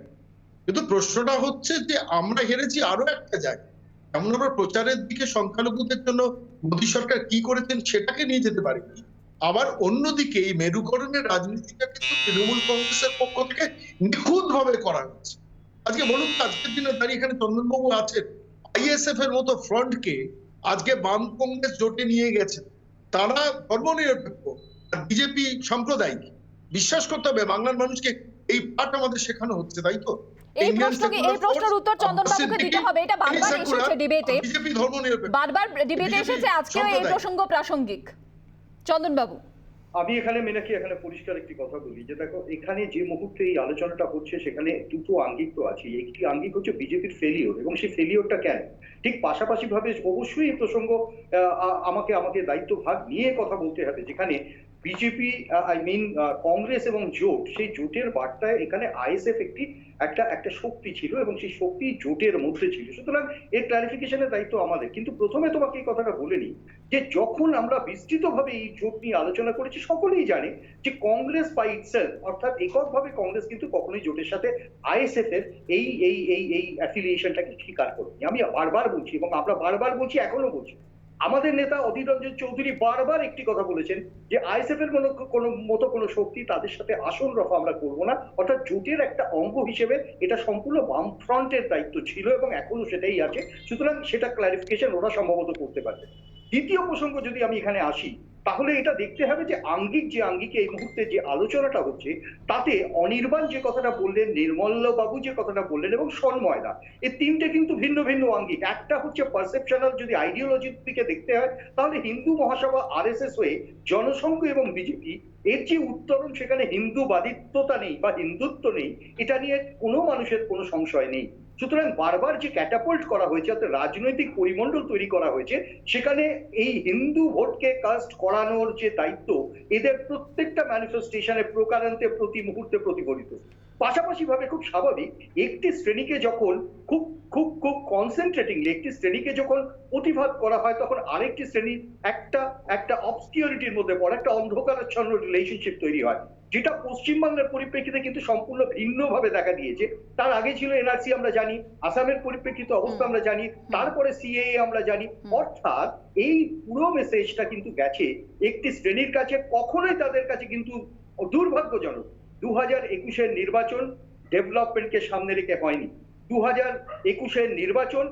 কিন্তু প্রশ্নটা হচ্ছে যে আমরা হেরেছি আরো একটা জায়গায়, যেমন আমরা প্রচারের দিকে সংখ্যালঘুদের জন্য মোদী সরকার কি করেছেন সেটাকে নিয়ে যেতে পারি, আবার অন্যদিকে এই মেরুকরণের রাজনীতিটা কিন্তু তৃণমূল কংগ্রেসের পক্ষ থেকে নিখুঁত ভাবে করা হচ্ছে। আজকে বলুন, আজকের দিনে দাঁড়িয়ে এখানে চন্দনবাবু আছেন, আইএসএফ এর মতো ফ্রন্টকে আজকে বাম কংগ্রেস জোটে নিয়ে গেছে, তারা ধর্মনিরপেক্ষ আর বিজেপি সাম্প্রদায়িক। বিশ্বাস করতে হবে বাংলার মানুষকে, এই পাঠ আমাদের শেখানো হচ্ছে, তাই তো? এই প্রশ্নের উত্তর চন্দন বাবুকে দিতে হবে, এটা বারবার এসেছে ডিবেটে, বিজেপি ধর্মনিরপেক্ষ বারবার ডিবেটে এসেছে, আজকেও এই প্রসঙ্গ প্রাসঙ্গিক। চন্দন বাবু, আমি এখানে মিনাকি পরিষ্কার একটি কথা বলি যে দেখো, এখানে যে মুহূর্তে এই আলোচনাটা হচ্ছে সেখানে দুটো আঙ্গিক তো আছে। একটি আঙ্গিক হচ্ছে বিজেপির ফেলিওর, এবং সেই ফেলিওরটা কেন, ঠিক পাশাপাশি ভাবে অবশ্যই এই প্রসঙ্গ আমাকে দায়িত্ব ভাগ নিয়ে কথা বলতে হবে, যেখানে বিজেপি কংগ্রেস এবং জোট, সেই জোটের বার্তায় এখানে আইএসএফ একটা শক্তি ছিল এবং সেই শক্তি জোটের মধ্যে ছিল, সুতরাং এর ক্লারিফিকেশনের দায়িত্ব আমাদের। কিন্তু প্রথমে তোমাকে এই কথাটা বলে নিই যে যখন আমরা বিস্তৃতভাবে এই জোট নিয়ে আলোচনা করেছি, সকলেই জানে যে কংগ্রেস বাই ইটসেলফ, অর্থাৎ এককভাবে কংগ্রেস কিন্তু কখনোই জোটের সাথে আইএসএফ এর এই অ্যাফিলিয়েশনটাকে স্বীকার করেনি। আমি বারবার বলছি এবং আমরা বারবার বলছি, এখনো বলছি, আমাদের নেতা অধীর রঞ্জন চৌধুরী বারবার একটি কথা বলেছেন যে আইএসএফ এর কোনো শক্তি তাদের সাথে আসন রফা আমরা করবো না, অর্থাৎ জোটের একটা অঙ্গ হিসেবে এটা সম্পূর্ণ বাম ফ্রন্টের দায়িত্ব ছিল এবং এখনো সেটাই আছে, সুতরাং সেটা ক্লারিফিকেশন ওরা সম্ভবত করতে পারবে। দ্বিতীয় প্রসঙ্গ যদি আমি এখানে আসি, তাহলে এটা দেখতে হবে যে আঙ্গিকে এই মুহূর্তে যে আলোচনাটা হচ্ছে তাতে অনির্বাণ যে কথাটা বললেন, নির্মল্ল বাবু যে কথাটা বললেন এবং সন্ময়দা, এই তিনটে কিন্তু ভিন্ন ভিন্ন আঙ্গিক। একটা হচ্ছে পারসেপশনাল, যদি আইডিওলজির দিকে দেখতে হয় তাহলে হিন্দু মহাসভা আরএসএস হয়ে জনসংঘ এবং বিজেপি এর যে উত্তরণ, সেখানে হিন্দুবাদিত্বতা নেই বা হিন্দুত্ব নেই, এটা নিয়ে কোনো মানুষের কোনো সংশয় নেই। সুতরাং বারবার যে ক্যাটাপল্ট করা হয়েছে, অর্থাৎ রাজনৈতিক পরিমণ্ডল তৈরি করা হয়েছে, সেখানে এই হিন্দু ভোটকে কাস্ট করানোর যে দায়িত্ব, এদের প্রত্যেকটা ম্যানিফেস্টেশনে প্রকারান্তে প্রতি মুহূর্তে প্রতিফলিত। পাশাপাশি ভাবে খুব স্বাভাবিক, একটি শ্রেণীকে যখন খুব খুব খুব কনসেন্ট্রেটিংলি একটি শ্রেণীকে যখন প্রতিভাত করা হয়, তখন আরেকটি শ্রেণী একটা অবস্কিউরিটির মধ্যে পড়ে, একটা অন্ধকারাচ্ছন্ন রিলেশনশিপ তৈরি হয়, যেটা পশ্চিমবাংলার পরিপ্রেক্ষিতে কিন্তু সম্পূর্ণ ভিন্নভাবে দেখা দিয়েছে। তার আগে ছিল এনআরসি আমরা জানি, আসামের পরিপ্রেক্ষিত অবস্থা আমরা জানি, তারপরে সিএএ আমরা জানি। অর্থাৎ এই পুরো মেসেজটা কিন্তু গেছে একটি শ্রেণীর কাছে, কখনোই তাদের কাছে কিন্তু দুর্ভাগ্যজনক 2021-এর নির্বাচন ডেভেলপমেন্টকে সামনে রেখে হয়নি। 2021-এর নির্বাচন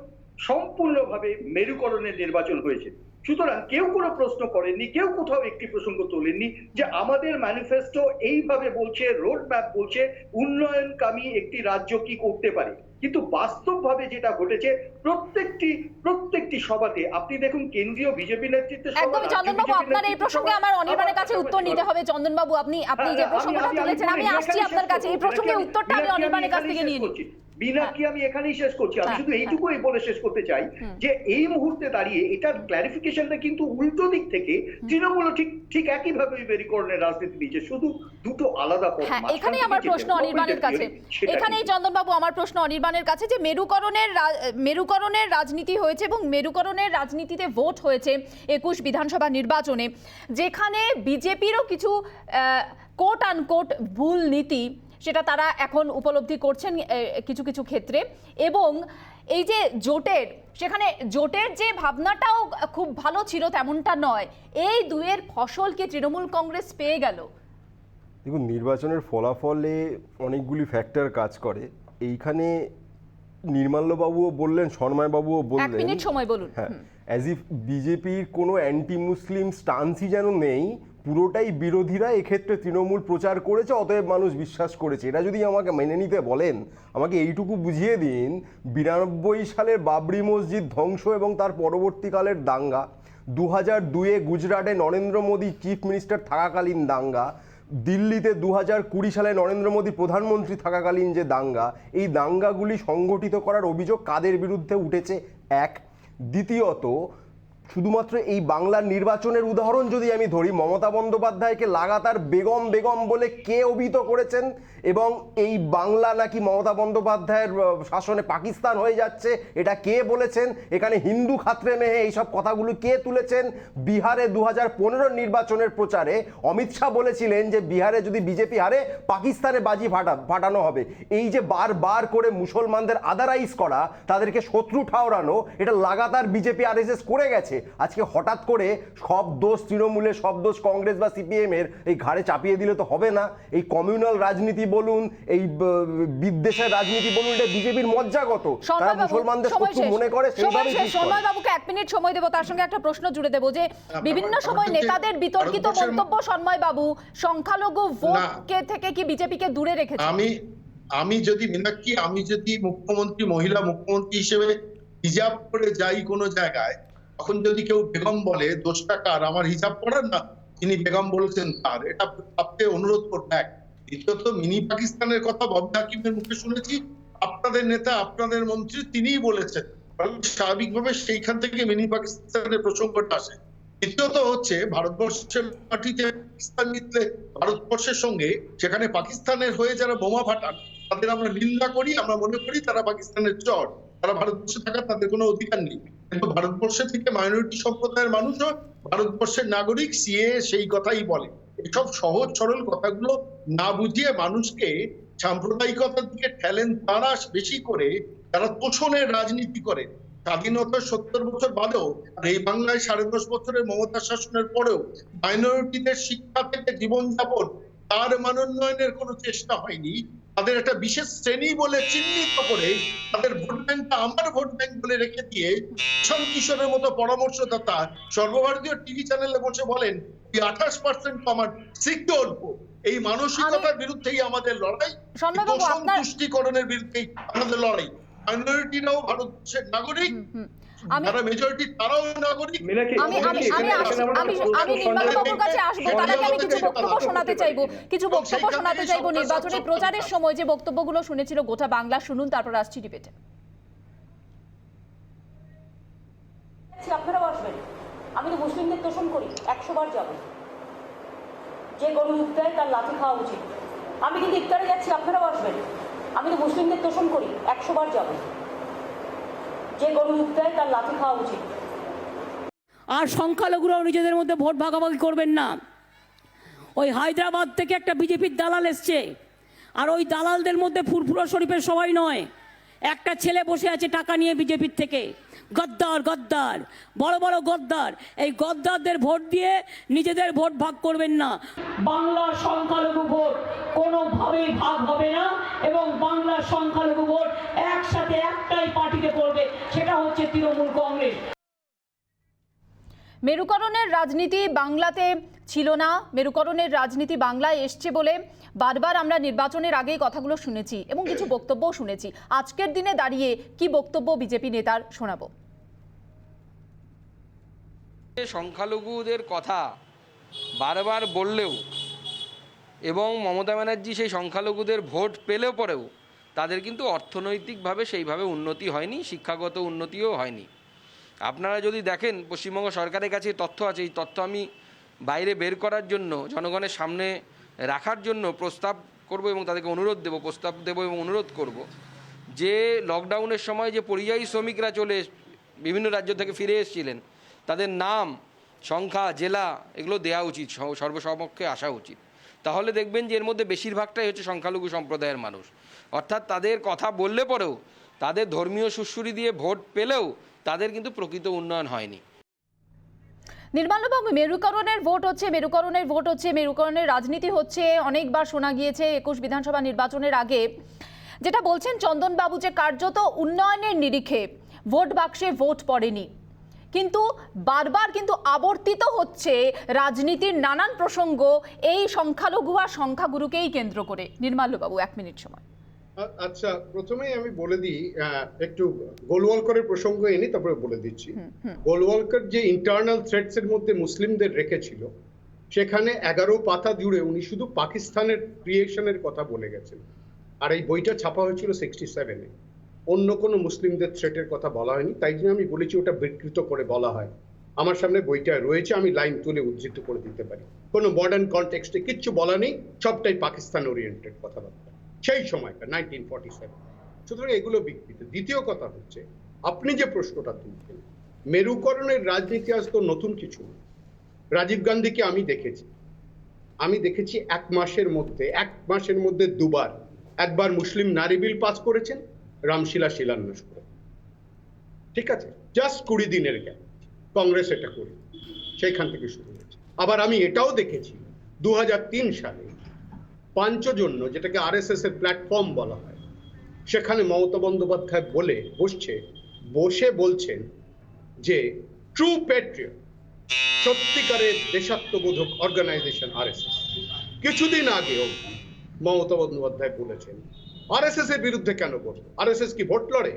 সম্পূর্ণভাবে মেরুকরণের নির্বাচন হয়েছে। সুতরাং কেউ কোনো প্রশ্ন করেননি, কেউ কোথাও একটি প্রসঙ্গ তোলেননি যে আমাদের ম্যানিফেস্টো এইভাবে বলছে, রোড ম্যাপ বলছে উন্নয়নকামী একটি রাজ্য কি করতে পারে। কিন্তু বাস্তবভাবে যেটা ঘটেছে, প্রত্যেকটি সভাতে আপনি দেখুন, কেন্দ্রীয় বিজেপি নেতৃত্বের একদম চন্দনবাবু, আপনার এই প্রসঙ্গে আমার অনির্বাণের কাছে উত্তর নিতে হবে। চন্দনবাবু, আপনি যে প্রসঙ্গটা তুলেছেন, আমি আসছি আপনার কাছে। এই প্রসঙ্গে উত্তরটা আমি অনির্বাণের কাছ থেকে নিয়ে নিচ্ছি। বিনাকি আমি এখানেই শেষ করছি। আমি শুধু এইটুকুই বলে শেষ করতে চাই যে এই মুহূর্তে দাঁড়িয়ে এটার ক্ল্যারিফিকেশনটা কিন্তু উল্টো দিক থেকে তৃণমূল ঠিক একইভাবে মেরুকরণের রাজনীতি নিয়েছে, শুধু দুটো আলাদা পথ। এখানেই আমার প্রশ্ন অনির্বাণের কাছে, এখানেই চন্দনবাবু আমার প্রশ্ন অনির্বাণের কাছে, যে মেরুকরণের রাজনীতি হয়েছে এবং মেরুকরণের রাজনীতিতে ভোট হয়েছে 21 বিধানসভা নির্বাচনে, যেখানে বিজেপিরও কিছু কোট আনকোট ভুল নীতি সেটা তারা এখন উপলব্ধি করছেন কিছু কিছু ক্ষেত্রে, এবং এই যে জোটের, সেখানে জোটের যে ভাবনাটাও খুব ভালো ছিল তেমনটা নয়। এই দুয়ের ফসল কি তৃণমূল কংগ্রেস পেয়ে গেল? দেখুন, নির্বাচনের ফলাফলে অনেকগুলি ফ্যাক্টর কাজ করে। এইখানে নির্মাল্যবাবুও বললেন, শর্মাবাবুও বললেন, 1 মিনিট সময় বলুন। হ্যাঁ, অ্যাজ ইফ বিজেপির কোনো অ্যান্টি মুসলিম স্টান্সই যেন নেই, পুরোটাই বিরোধীরা এক্ষেত্রে তৃণমূল প্রচার করেছে, অতএব মানুষ বিশ্বাস করেছে। এটা যদি আমাকে মেনে নিতে বলেন, আমাকে এইটুকু বুঝিয়ে দিন, 92 সালের বাবরি মসজিদ ধ্বংস এবং তার পরবর্তীকালের দাঙ্গা, 2002-এ গুজরাটে নরেন্দ্র মোদী চিফ মিনিস্টার থাকাকালীন দাঙ্গা, দিল্লিতে 2020 সালে নরেন্দ্র মোদী প্রধানমন্ত্রী থাকাকালীন যে দাঙ্গা, এই দাঙ্গাগুলি সংগঠিত করার অভিযোগ কাদের বিরুদ্ধে উঠেছে? এক। দ্বিতীয়ত, শুধুমাত্র এই বাংলার নির্বাচনের উদাহরণ যদি আমি ধরি, মমতা বন্দ্যোপাধ্যায়কে লাগাতার বেগম বেগম বলে কে অভিহিত করেছেন, এবং এই বাংলা নাকি মমতা বন্দ্যোপাধ্যায়ের শাসনে পাকিস্তান হয়ে যাচ্ছে, এটা কে বলেছেন? এখানে হিন্দু খাত্রে মেহে এইসব কথাগুলো কে তুলেছেন? বিহারে 2015 নির্বাচনের প্রচারে অমিত শাহ বলেছিলেন যে বিহারে যদি বিজেপি হারে পাকিস্তানে বাজি ফাটানো হবে। এই যে বারবার করে মুসলমানদের আদারাইজ করা, তাদেরকে শত্রু ঠাওরানো, এটা লাগাতার বিজেপি আরএসএস করে গেছে। আজকে হঠাৎ করে সব দোষ তৃণমূলের, সব দোষ কংগ্রেস বা সিপিএম এর এই ঘাড়ে চাপিয়ে দিলে তো হবে না। এই কমিউনাল রাজনীতি বলুন, এই বিদ্বেষের রাজনীতি বলুন, এটা বিজেপির মজ্জাগত। তারা মুসলমানদের শত্রু মনে করে, সেইভাবেই ঠিক করে। সন্ময়বাবুকে 1 মিনিট সময় দেব, তার সঙ্গে একটা প্রশ্ন জুড়ে দেব যে বিভিন্ন সময় নেতাদের বিতর্কিত মন্তব্য, সন্ময়বাবু, সংখ্যালঘু ভোটকে থেকে কি বিজেপিকে দূরে রেখেছে? আমি যদি মীনাক্ষী, আমি যদি মুখ্যমন্ত্রী, মহিলা মুখ্যমন্ত্রী হিসেবে হিজাব করে যাই কোনো জায়গায়, তখন যদি কেউ বেগম বলে, দোষটা কার? আমার হিজাব পড়ার না, যিনি বেগম বলেছেন তার। এটা আপনি অনুরোধ করবো। এক। দ্বিতীয়ত, মিনি পাকিস্তানের কথা ববি হাকিমের মুখে শুনেছি, আপনাদের নেতা, আপনাদের মন্ত্রী তিনিই বলেছেন, স্বাভাবিকভাবে সেইখান থেকে মিনি পাকিস্তানের প্রসঙ্গটা আসে। তৃতীয়ত হচ্ছে, ভারতবর্ষের মাটিতে পাকিস্তান জিতলে ভারতবর্ষের সঙ্গে সেখানে পাকিস্তানের হয়ে যারা বোমা ফাটান, তাদের আমরা নিন্দা করি, আমরা মনে করি তারা পাকিস্তানের চর, তারা ভারতবর্ষে থাকার তাদের কোনো অধিকার নেই। কিন্তু ভারতবর্ষে থেকে মাইনরিটি সম্প্রদায়ের মানুষও ভারতবর্ষের নাগরিক, সিএ সেই কথাই বলে। এসব সহজ সরল কথাগুলো না বুঝিয়ে মানুষকে সাম্প্রদায়িকতার দিকে ঠেলেন তারা বেশি করে, তারা তোষণের রাজনীতি করে। স্বাধীনতার 70 বছর বাদেও, আর এই বাংলায় 10.5 বছরের মমতা শাসনের পরেও মাইনরিটিদের শিক্ষা থেকে জীবনযাপন, তার মানোন্নয়নের কোনো চেষ্টা হয়নি। তাদের একটা বিশেষ শ্রেণী বলে চিহ্নিত করে, তাদের ভোট ব্যাংকটা আমার ভোট ব্যাংক বলে রেখে দিয়ে, সুশান্ত কিশোরের মতো পরামর্শদাতা সর্বভারতীয় টিভি চ্যানেলে বসে বলেন 28% আমার সিকিউর ভোট। এই মানসিকতার বিরুদ্ধেই আমাদের লড়াই, তুষ্টিকরণের বিরুদ্ধেই আমাদের লড়াই। মাইনরিটিরাও ভারতবর্ষের নাগরিক, যারা মেজরিটি তারাও নাগরিক। আমি নির্মলবাবুর কাছে আসবো, তার আগে আমি কিছু বক্তব্য শোনাতে চাইবো নির্বাচনী প্রচারের সময় যে বক্তব্যগুলো শুনেছিল গোটা বাংলা, শুনুন, তারপর আসছি ডিবেটে। আপনারাও আসবেন। আমি তো মুসলিমদের তোষণ করি, 100 বার যাব। যে গরু দুধ দেয় তার লাঠি খাওয়া উচিত। আমি কিন্তু ইফতারে যাচ্ছি, আপনারাও আসবেন। আমি তো মুসলিমদের তোষণ করি, 100 বার যাব। যে গরু দুধ দেয় তার লাঠি খাওয়া উচিত। আর সংখ্যালঘুরাও নিজেদের মধ্যে ভোট ভাগাভাগি করবেন না। ওই হায়দ্রাবাদ থেকে একটা বিজেপির দালাল এসছে, আর ওই দালালদের মধ্যে ফুরফুরা শরীফের সবাই নয়, একটা ছেলে বসে আছে টাকা নিয়ে বিজেপির থেকে। গদ্দার গদ্দার, বড় বড় গদ্দার। এই গদ্দারদের ভোট দিয়ে নিজেদের ভোট ভাগ করবেন না। বাংলার সংখ্যালঘু ভোট কোনোভাবেই ভাগ হবে না, এবং বাংলার সংখ্যালঘু ভোট একসাথে একটাই পার্টিতে পড়বে, সেটা হচ্ছে তৃণমূল কংগ্রেস। মেরুকরণের রাজনীতি বাংলাতে ছিল না, মেরুকরণের রাজনীতি বাংলায় এসছে বলে বারবার আমরা নির্বাচনের আগেই কথাগুলো শুনেছি এবং কিছু বক্তব্যও শুনেছি। আজকের দিনে দাঁড়িয়ে কি বক্তব্য বিজেপি নেতার শোনাবো। সংখ্যালঘুদের কথা বারবার বললেও এবং মমতা ব্যানার্জি সেই সংখ্যালঘুদের ভোট পেলেও পরেও তাদের কিন্তু অর্থনৈতিকভাবে সেইভাবে উন্নতি হয়নি, শিক্ষাগত উন্নতিও হয়নি। আপনারা যদি দেখেন, পশ্চিমবঙ্গ সরকারের কাছে তথ্য আছে, এই তথ্য আমি বাইরে বের করার জন্য, জনগণের সামনে রাখার জন্য প্রস্তাব করব এবং তাদেরকে অনুরোধ দেব, প্রস্তাব দেব এবং অনুরোধ করব যে লকডাউনের সময় যে পরিযায়ী শ্রমিকরা বিভিন্ন রাজ্য থেকে ফিরে এসেছিলেন, তাদের নাম, সংখ্যা, জেলা এগুলো দেওয়া উচিত, সর্বসমক্ষে আসা উচিত। তাহলে দেখবেন যে এর মধ্যে বেশিরভাগটাই হচ্ছে সংখ্যালঘু সম্প্রদায়ের মানুষ। অর্থাৎ তাদের কথা বললে পরেও, তাদের ধর্মীয় সুশ্রুতি দিয়ে ভোট পেলেও তাদের কিন্তু প্রকৃত উন্নয়ন হয়নি। নির্মলবাবু, মেরুকরণের ভোট হচ্ছে, মেরুকরণের রাজনীতি হচ্ছে, অনেকবার শোনা গিয়েছে 21 বিধানসভা নির্বাচনের আগে। যেটা বলছেন চন্দনবাবু যে কার্যত উন্নয়নের নিরিখে ভোট বাক্সে ভোট পড়েনি, কিন্তু বারবার কিন্তু আবর্তিত হচ্ছে রাজনীতির নানান প্রসঙ্গ এই সংখ্যালঘু আর সংখ্যাগুরুকেই কেন্দ্র করে। নির্মলবাবু, 1 মিনিট সময়। আচ্ছা, প্রথমেই আমি বলে দিই, একটু গোলওয়ালকরের প্রসঙ্গ এনে তারপরে বলে দিচ্ছি। গোলওয়ালকর যে ইন্টারনাল থ্রেটস এর মধ্যে মুসলিমদের রেখেছিল, সেখানে 11 পাতা জুড়ে উনি শুধু পাকিস্তানের ক্রিয়েশনের কথা বলে গেছেন। আর এই বইটা ছাপা হয়েছিল 67-এ। অন্য কোনো মুসলিমদের থ্রেটের কথা বলা হয়নি, তাই জন্য আমি বলেছি ওটা বিকৃত করে বলা হয়। আমার সামনে বইটা রয়েছে, আমি লাইন তুলে উদ্ধৃত করে দিতে পারি। কোনো মডার্ন কনটেক্সটে কিচ্ছু বলা নেই, সবটাই পাকিস্তান ওরিয়েন্টেড কথাবার্তা সেই সময়টা 1947। সুতরাং এগুলো বিকৃত। দ্বিতীয় কথা হচ্ছে, আপনি যে প্রশ্নটা তুলছেন, মেরুকরণের রাজনীতি আজ তো নতুন কিছু না। রাজীব গান্ধীকে আমি দেখেছি 1 মাসের মধ্যে দুবার। একবার মুসলিম নারী বিল পাস করেছেন, রামশিলা শিলান্যাস করে, ঠিক আছে, জাস্ট 20 দিনের গ্যাপ। কংগ্রেস এটা করে, সেইখান থেকে শুরু হয়েছে। আবার আমি এটাও দেখেছি 2003 সালে পাঞ্চজন্য, যেটাকে RSS এর প্ল্যাটফর্ম বলা হয়, সেখানে মমতা বন্দ্যোপাধ্যায় বসে বলছেন যে ট্রু প্যাট্রিয়ট, সত্যিকারের দেশাত্মবোধক অর্গানাইজেশন RSS। কিছুদিন আগেও মমতা বন্দ্যোপাধ্যায় বলেছেন RSS এর বিরুদ্ধে কেন বলবো? RSS কি ভোট লড়ে?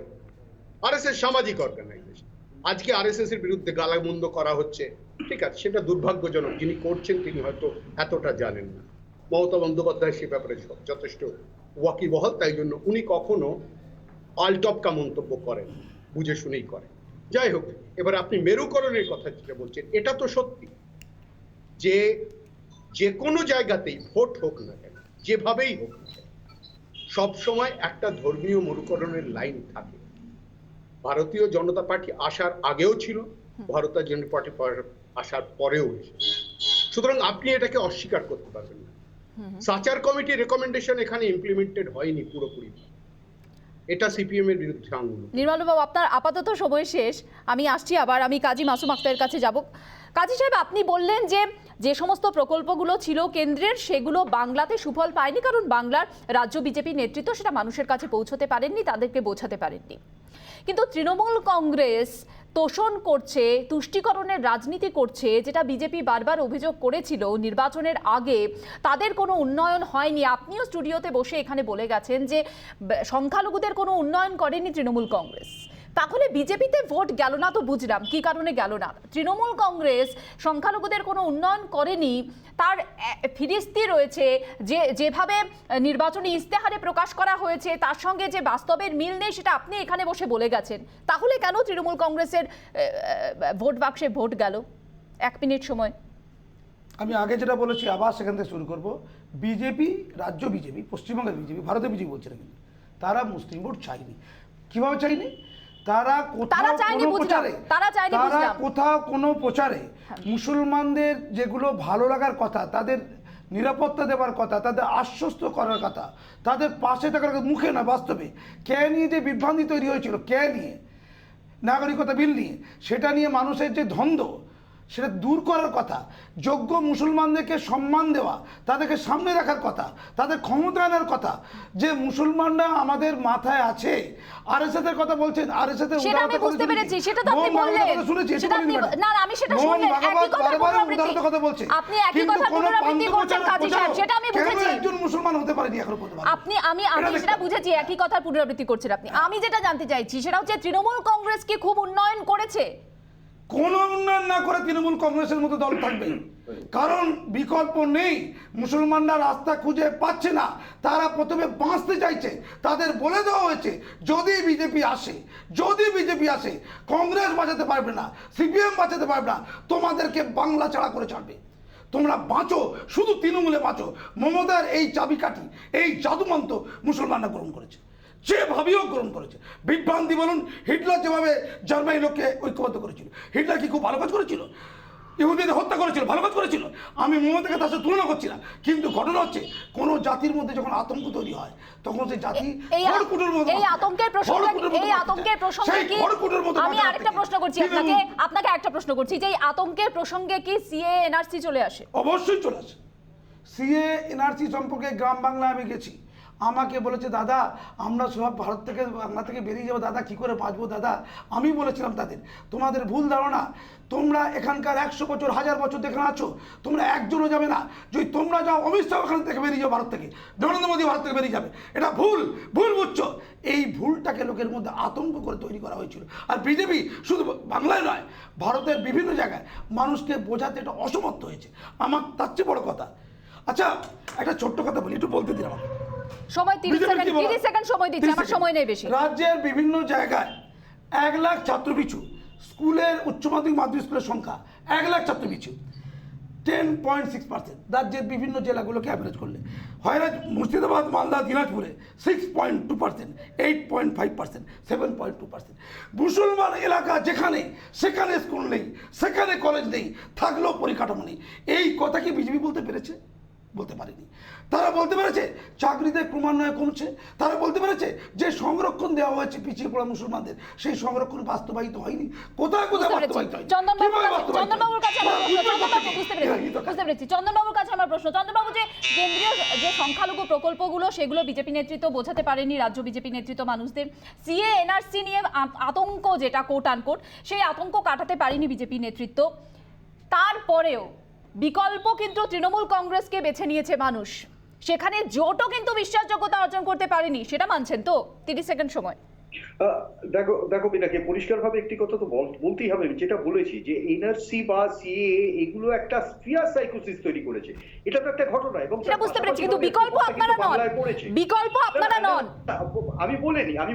RSS সামাজিক অর্গানাইজেশন। আজকে RSS এর বিরুদ্ধে গালামন্দ করা হচ্ছে, ঠিক আছে, সেটা দুর্ভাগ্যজনক। যিনি করছেন তিনি হয়তো এতটা জানেন না। মমতা বন্দ্যোপাধ্যায় সে ব্যাপারে যথেষ্ট ওয়াকিবহাল, তাই জন্য উনি কখনো আলটপকা মন্তব্য করেন, বুঝে শুনেই করেন। যাই হোক, এবার আপনি মেরুকরণের কথা যেটা বলছেন, এটা তো সত্যি যে কোনো জায়গাতেই ভোট হোক না কেন, যেভাবেই হোক না কেন, সবসময় একটা ধর্মীয় মেরুকরণের লাইন থাকে। ভারতীয় জনতা পার্টি আসার আগেও ছিল, ভারতীয় জনতা পার্টি আসার পরেও এসেছে। সুতরাং আপনি এটাকে অস্বীকার করতে পারবেন না। সাচার কমিটির রেকমেন্ডেশন এখানে ইমপ্লিমেন্টেড হয়নি পুরোপুরি, এটা সিপিএম এর বিরুদ্ধে আঙুল। নির্মলবাবু, আপনার আপাতত সময় শেষ, আমি আসছি আবার, আমি কাজী মাসুম আক্তারের কাছে যাব। কাজী সাহেব, আপনি বললেন যে সমস্ত প্রকল্পগুলো ছিল কেন্দ্রের, সেগুলো বাংলাতে সুফল পায়নি, কারণ বাংলার রাজ্য বিজেপি নেতৃত্ব সেটা মানুষের কাছে পৌঁছতে পারেননি, তাদেরকে বোঝাতে পারেননি। কিন্তু তৃণমূল কংগ্রেস তোষণ করছে, তুষ্টিকরণের রাজনীতি করছে, যেটা বিজেপি বারবার অভিযোগ করেছিল নির্বাচনের আগে তাদের কোনো উন্নয়ন হয়নি। আপনিও স্টুডিওতে বসে এখানে বলে গেছেন যে সংখ্যালঘুদের কোনো উন্নয়ন করেনি তৃণমূল কংগ্রেস। তাহলে বিজেপিতে ভোট গেল না তো বুঝলাম কি কারণে গেল না। তৃণমূল কংগ্রেস সংখ্যালঘুদের কোনো উন্নয়ন করেনি, তার ফিরিস্তি রয়েছে, যেভাবে নির্বাচনী ইস্তেহারে প্রকাশ করা হয়েছে তার সঙ্গে যে বাস্তবের মিল নেই সেটা আপনি এখানে বসে বলে গেছেন। তাহলে কেন তৃণমূল কংগ্রেসের ভোট বাক্সে ভোট গেল? 1 মিনিট সময়। আমি আগে যেটা বলেছি আবার সেখান থেকে শুরু করব। বিজেপি, রাজ্য বিজেপি, পশ্চিমবঙ্গের বিজেপি, ভারতের বিজেপি বলছে না, কিন্তু তারা মুসলিম ভোট চায়নি। কিভাবে চাইনি? তারা কোথাও কোনো প্রচারে মুসলমানদের যেগুলো ভালো লাগার কথা, তাদের নিরাপত্তা দেওয়ার কথা, তাদের আশ্বস্ত করার কথা, তাদের পাশে থাকার কথা, মুখে না বাস্তবে, কে নিয়ে যে বিভ্রান্তি তৈরি হয়েছিল, কে নিয়ে নাগরিকতা বিল নিয়ে, সেটা নিয়ে মানুষের যে দ্বন্দ্ব, সেটা দূর করার কথা, যোগ্য মুসলমানদেরকে সম্মান দেওয়া, তাদেরকে সামনে রাখার কথা, তাদের ক্ষমতা আনার কথা, যে মুসলমানরা আমাদের মাথায় আছে। আরএসএস এর কথা বলছেন, আরএসএস এর সেটা আমি বুঝতে পেরেছি, সেটা তো আপনি বললেন, সেটা আপনি না আমি সেটা শুনলেন, একই কথা পুনরাবৃত্তি কথা বলছে, আপনি একই কথা পুনরাবৃত্তি করছেন কাজী সাহেব, সেটা আমি বুঝেছি। একজন মুসলমান হতে পারেনি এখনো পর্যন্ত আমি সেটা বুঝেছি, একই কথার পুনরাবৃত্তি করছেন আপনি। আমি যেটা জানতে চাইছি সেটা হচ্ছে তৃণমূল কংগ্রেস কি খুব উন্নয়ন করেছে? কোনো উন্নয়ন না করে তৃণমূল কংগ্রেসের মতো দল থাকবে, কারণ বিকল্প নেই। মুসলমানরা রাস্তা খুঁজে পাচ্ছে না, তারা প্রথমে বাঁচতে চাইছে। তাদের বলে দেওয়া হয়েছে যদি বিজেপি আসে কংগ্রেস বাঁচাতে পারবে না, সিপিএম বাঁচাতে পারবে না, তোমাদেরকে বাংলা ছাড়া করে ছাড়বে। তোমরা বাঁচো, শুধু তৃণমূলে বাঁচো। মমতার এই চাবিকাঠি, এই জাদুমন্ত্র মুসলমানরা গ্রহণ করেছে, যেভাবেও গ্রহণ করেছে। বিভ্রান্তি বলুন, হিটলার যেভাবে জার্মানি লোককে ঐক্যবদ্ধ করেছিল, হিটলার কি খুব ভালো কাজ করেছিল? ইহুদিদের হত্যা করেছিল, ভালো কাজ করেছিল। আমি মমতাকে তার সাথে তুলনা করছি না, কিন্তু ঘটনা হচ্ছে কোনো জাতির মধ্যে যখন আতঙ্ক তৈরি হয় তখন সেই জাতি এই আতঙ্কের প্রসঙ্গে আমি আরেকটা প্রশ্ন করছি আপনাকে একটা প্রশ্ন করছি যে এই আতঙ্কের প্রসঙ্গে কি সিএ এনআরসি চলে আসে? অবশ্যই চলে আসে। সিএ এনআরসি সম্পর্কে গ্রাম বাংলায় আমি গেছি, আমাকে বলেছে দাদা আমরা সব ভারত থেকে বাংলা থেকে বেরিয়ে যাবো দাদা, কী করে বাঁচবো দাদা? আমি বলেছিলাম তাদের, তোমাদের ভুল ধারণা, তোমরা এখানকার 100 বছর 1000 বছর দেখে আছো, তোমরা একজনও যাবে না। যদি তোমরা যাও অমিত শাহ ওখান থেকে বেরিয়ে যাও, ভারত থেকে নরেন্দ্র মোদী ভারত থেকে বেরিয়ে যাবে। এটা ভুল বুঝছো। এই ভুলটাকে লোকের মধ্যে আতঙ্ক করে তৈরি করা হয়েছিল। আর বিজেপি শুধু বাংলায় নয়, ভারতের বিভিন্ন জায়গায় মানুষকে বোঝাতে এটা অসমর্থ হয়েছে। আমার তার চেয়ে বড় কথা, আচ্ছা একটা ছোট্ট কথা বলি, একটু বলতে দিন আমাকে। সময় 30 সেকেন্ড সময় দিচ্ছি, আমার সময় নেই বেশি। রাজ্যের বিভিন্ন জায়গায় 1 লাখ ছাত্র পিছু স্কুলের উচ্চ মাধ্যমিক স্কুলের সংখ্যা 1 লাখ ছাত্র পিছু 10.6%। রাজ্যের বিভিন্ন জেলাগুলোকে অ্যাভারেজ করলে হয় না, মুর্শিদাবাদ, মালদা, দিনাজপুরে 6.2%, 8.5%, 7.2%। মুসলমান এলাকা যেখানে, সেখানে স্কুল নেই, সেখানে কলেজ নেই, থাকলেও পরিকাঠামো নেই। এই কথা কি বিজেপি বলতে পেরেছে? বলতে পারেনি। তারা বলতে পেরেছে চাকরিতে ক্রমান্বয়ে কমছে, তারা বলতে পেরেছে যে সংরক্ষণ দেওয়া হয়েছে পিছিয়ে পড়া মুসলমানদের, সেই সংরক্ষণ বাস্তবায়িত হয়নি। কোথায় বাস্তবায়িত হয়নি? চন্দনবাবুর কাছে আমার প্রশ্ন, চন্দনবাবু যে কেন্দ্রীয় যে সংখ্যালঘু প্রকল্পগুলো সেগুলো বিজেপি নেতৃত্ব বোঝাতে পারেনি, রাজ্য বিজেপি নেতৃত্ব মানুষদের। সিএ এনআরসি নিয়ে আতঙ্ক, যেটা কোট আনকোট, সেই আতঙ্ক কাটাতে পারেনি বিজেপি নেতৃত্ব। তারপরেও বিকল্প কিন্তু তৃণমূল কংগ্রেসকে বেছে নিয়েছে মানুষ, সেখানে জোটও কিন্তু বিশ্বাসযোগ্যতা অর্জন করতে পারেনি, সেটা মানছেন তো? 30 সেকেন্ড সময়। দেখো বিনাকে পরিষ্কারভাবে একটি কথা তো বলতেই হবে, যেটা বলেছি যে এনআরসি বা সিএএ এগুলো একটা ফিয়ার সাইকোসিস তৈরি করেছে, এটা তো একটা ঘটনা। এবং এটা বুঝতে পেরেছি, কিন্তু বিকল্প আপনারা নন, বিকল্প আপনারা নন। আমি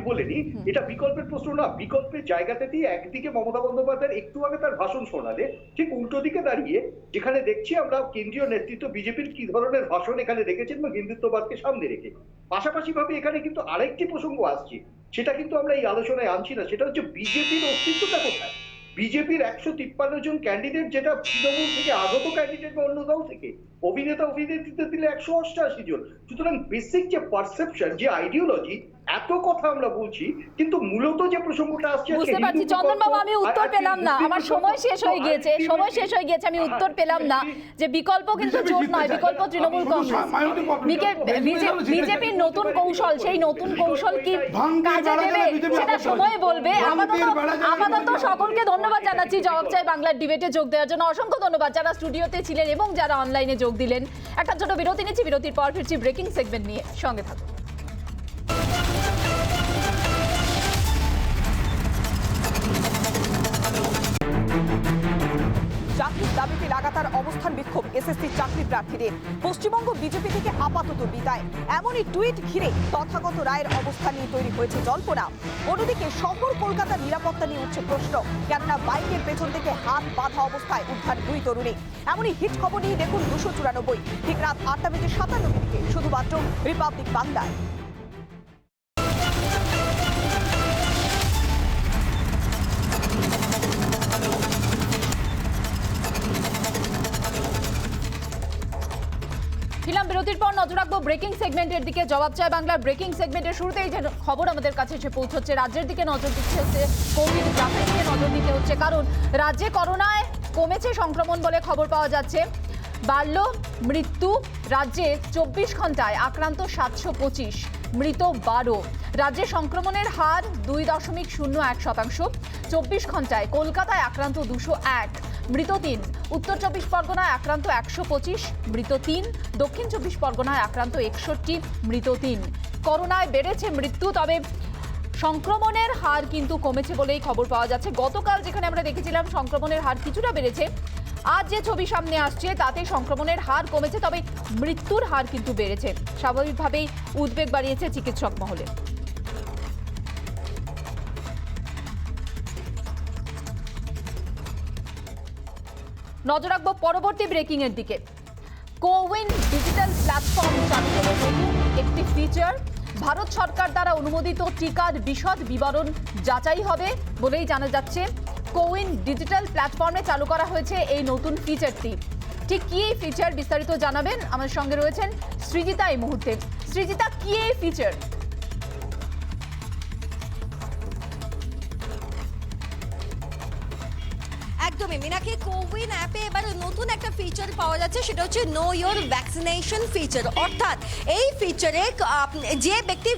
বলিনি এটা বিকল্পের প্রশ্ন না। বিকল্পের জায়গাতে দিয়ে একদিকে মমতা বন্দ্যোপাধ্যায়ের একটু আগে তার ভাষণ শোনালে, ঠিক উল্টো দিকে দাঁড়িয়ে যেখানে দেখছি আমরা কেন্দ্রীয় নেতৃত্ব বিজেপির কি ধরনের ভাষণ এখানে রেখেছেন বা হিন্দুত্ববাদকে সামনে রেখে, পাশাপাশি ভাবে এখানে কিন্তু আরেকটি প্রসঙ্গ আসছে, সেটা কিন্তু আমরা এই আলোচনায় আনছি না। সেটা হচ্ছে বিজেপির অস্তিত্বটা কোথায়? বিজেপির 153 জন ক্যান্ডিডেট, যেটা তৃণমূল থেকে আগত ক্যান্ডিডেট বা অন্য দল থেকে, অভিনেতা অভিনেত্রীতে দিলে 188 জন। সুতরাং বেসিক যে পারসেপশন, যে আইডিওলজি, এত কথা আমরা বলছি, কিন্তু মূলত যে প্রসঙ্গটা আসছে, বুঝতে পারছি চন্দনবাবু, আমি উত্তর পেলাম না, আমার সময় শেষ হয়ে গিয়েছে, আমি উত্তর পেলাম না যে বিকল্প কিন্তু জোট নয়, বিকল্প তৃণমূল কংগ্রেস। বিজেপির নতুন কৌশল, সেই নতুন কৌশল কি কাজে দেবে সেটা সময় বলবে। আপাতত সকলকে ধন্যবাদ জানাচ্ছি জবাব চাই বাংলার ডিবেটে যোগ দেওয়ার জন্য। অসংখ্য ধন্যবাদ যারা স্টুডিওতে ছিলেন এবং যারা অনলাইনে যোগ দিলেন। একটা ছোট বিরতি নিচ্ছি, বিরতির পর ফিরছি ব্রেকিং সেগমেন্ট নিয়ে, সঙ্গে থাকুন। কলকাতার অবস্থান বিক্ষোভ এসএসসি চাকরি প্রার্থীদের। পশ্চিমবঙ্গ বিজেপি থেকে আপাতত বিদায়, এমনই টুইট ঘিরে তথাগত রায়ের অবস্থান নিয়ে তৈরি হয়েছে জল্পনা। অন্যদিকে শহর কলকাতার নিরাপত্তা নিয়ে উঠছে প্রশ্ন, কেননা বাইকের পেছন থেকে হাত বাঁধা অবস্থায় উদ্ধার 2 তরুণী। এমনই হিট খবর নিয়ে দেখুন 294, ঠিক রাত 8:57 শুধুমাত্র রিপাবলিক বাংলায়। ছিলাম বিরতির পর নজর রাখবো ব্রেকিং সেগমেন্টের দিকে। জবাব চায় বাংলার ব্রেকিং সেগমেন্টের শুরুতেই যে খবর আমাদের কাছে এসে পৌঁছচ্ছে, রাজ্যের দিকে নজর দিচ্ছে হচ্ছে, কোভিড গ্রাফের দিকে নজর দিতে হচ্ছে, কারণ রাজ্যে করোনায় কমেছে সংক্রমণ বলে খবর পাওয়া যাচ্ছে। বাড়ল মৃত্যু, রাজ্যে 24 ঘন্টায় আক্রান্ত 725, মৃত 12। রাজ্যে সংক্রমণের হার 2.01%। 24 ঘন্টায় কলকাতায় আক্রান্ত 201, মৃত 3। উত্তর 24 পরগনায় আক্রান্ত 125, মৃত 3। দক্ষিণ 24 পরগনায় আক্রান্ত 61, মৃত 3। করোনায় বেড়েছে মৃত্যু, তবে সংক্রমণের হার কিন্তু কমেছে বলেই খবর পাওয়া যাচ্ছে। গতকাল যেখানে আমরা দেখেছিলাম সংক্রমণের হার কিছুটা বেড়েছে, আজ যে ছবি সামনে আসছে তাতে সংক্রমণের হার কমেছে, তবে মৃত্যুর হার কিন্তু বেড়েছে। স্বাভাবিকভাবেই উদ্বেগ বাড়িয়েছে চিকিৎসক মহলে। নজর রাখবো পরবর্তী ব্রেকিং এর দিকে। কোউইন ডিজিটাল প্ল্যাটফর্ম চালু হলো নতুন একটি ফিচার। ভারত সরকার দ্বারা অনুমোদিত টিকার বিশদ বিবরণ যাচাই হবে বলেই জানা যাচ্ছে। কোউইন ডিজিটাল প্ল্যাটফর্মে চালু করা হয়েছে এই নতুন ফিচারটি। ঠিক কি এই ফিচার বিস্তারিত জানাবেন, আমাদের সঙ্গে রয়েছেন সৃজিতা এই মুহূর্তে। সৃজিতা, কি এই ফিচার? একদমই মিনাকে, কোউইন অ্যাপে এবার নতুন একটা ফিচার পাওয়া যাচ্ছে, সেটা হচ্ছে নো ইয়োর ভ্যাকসিনেশন ফিচার। অর্থাৎ এই ফিচারে যে ব্যক্তি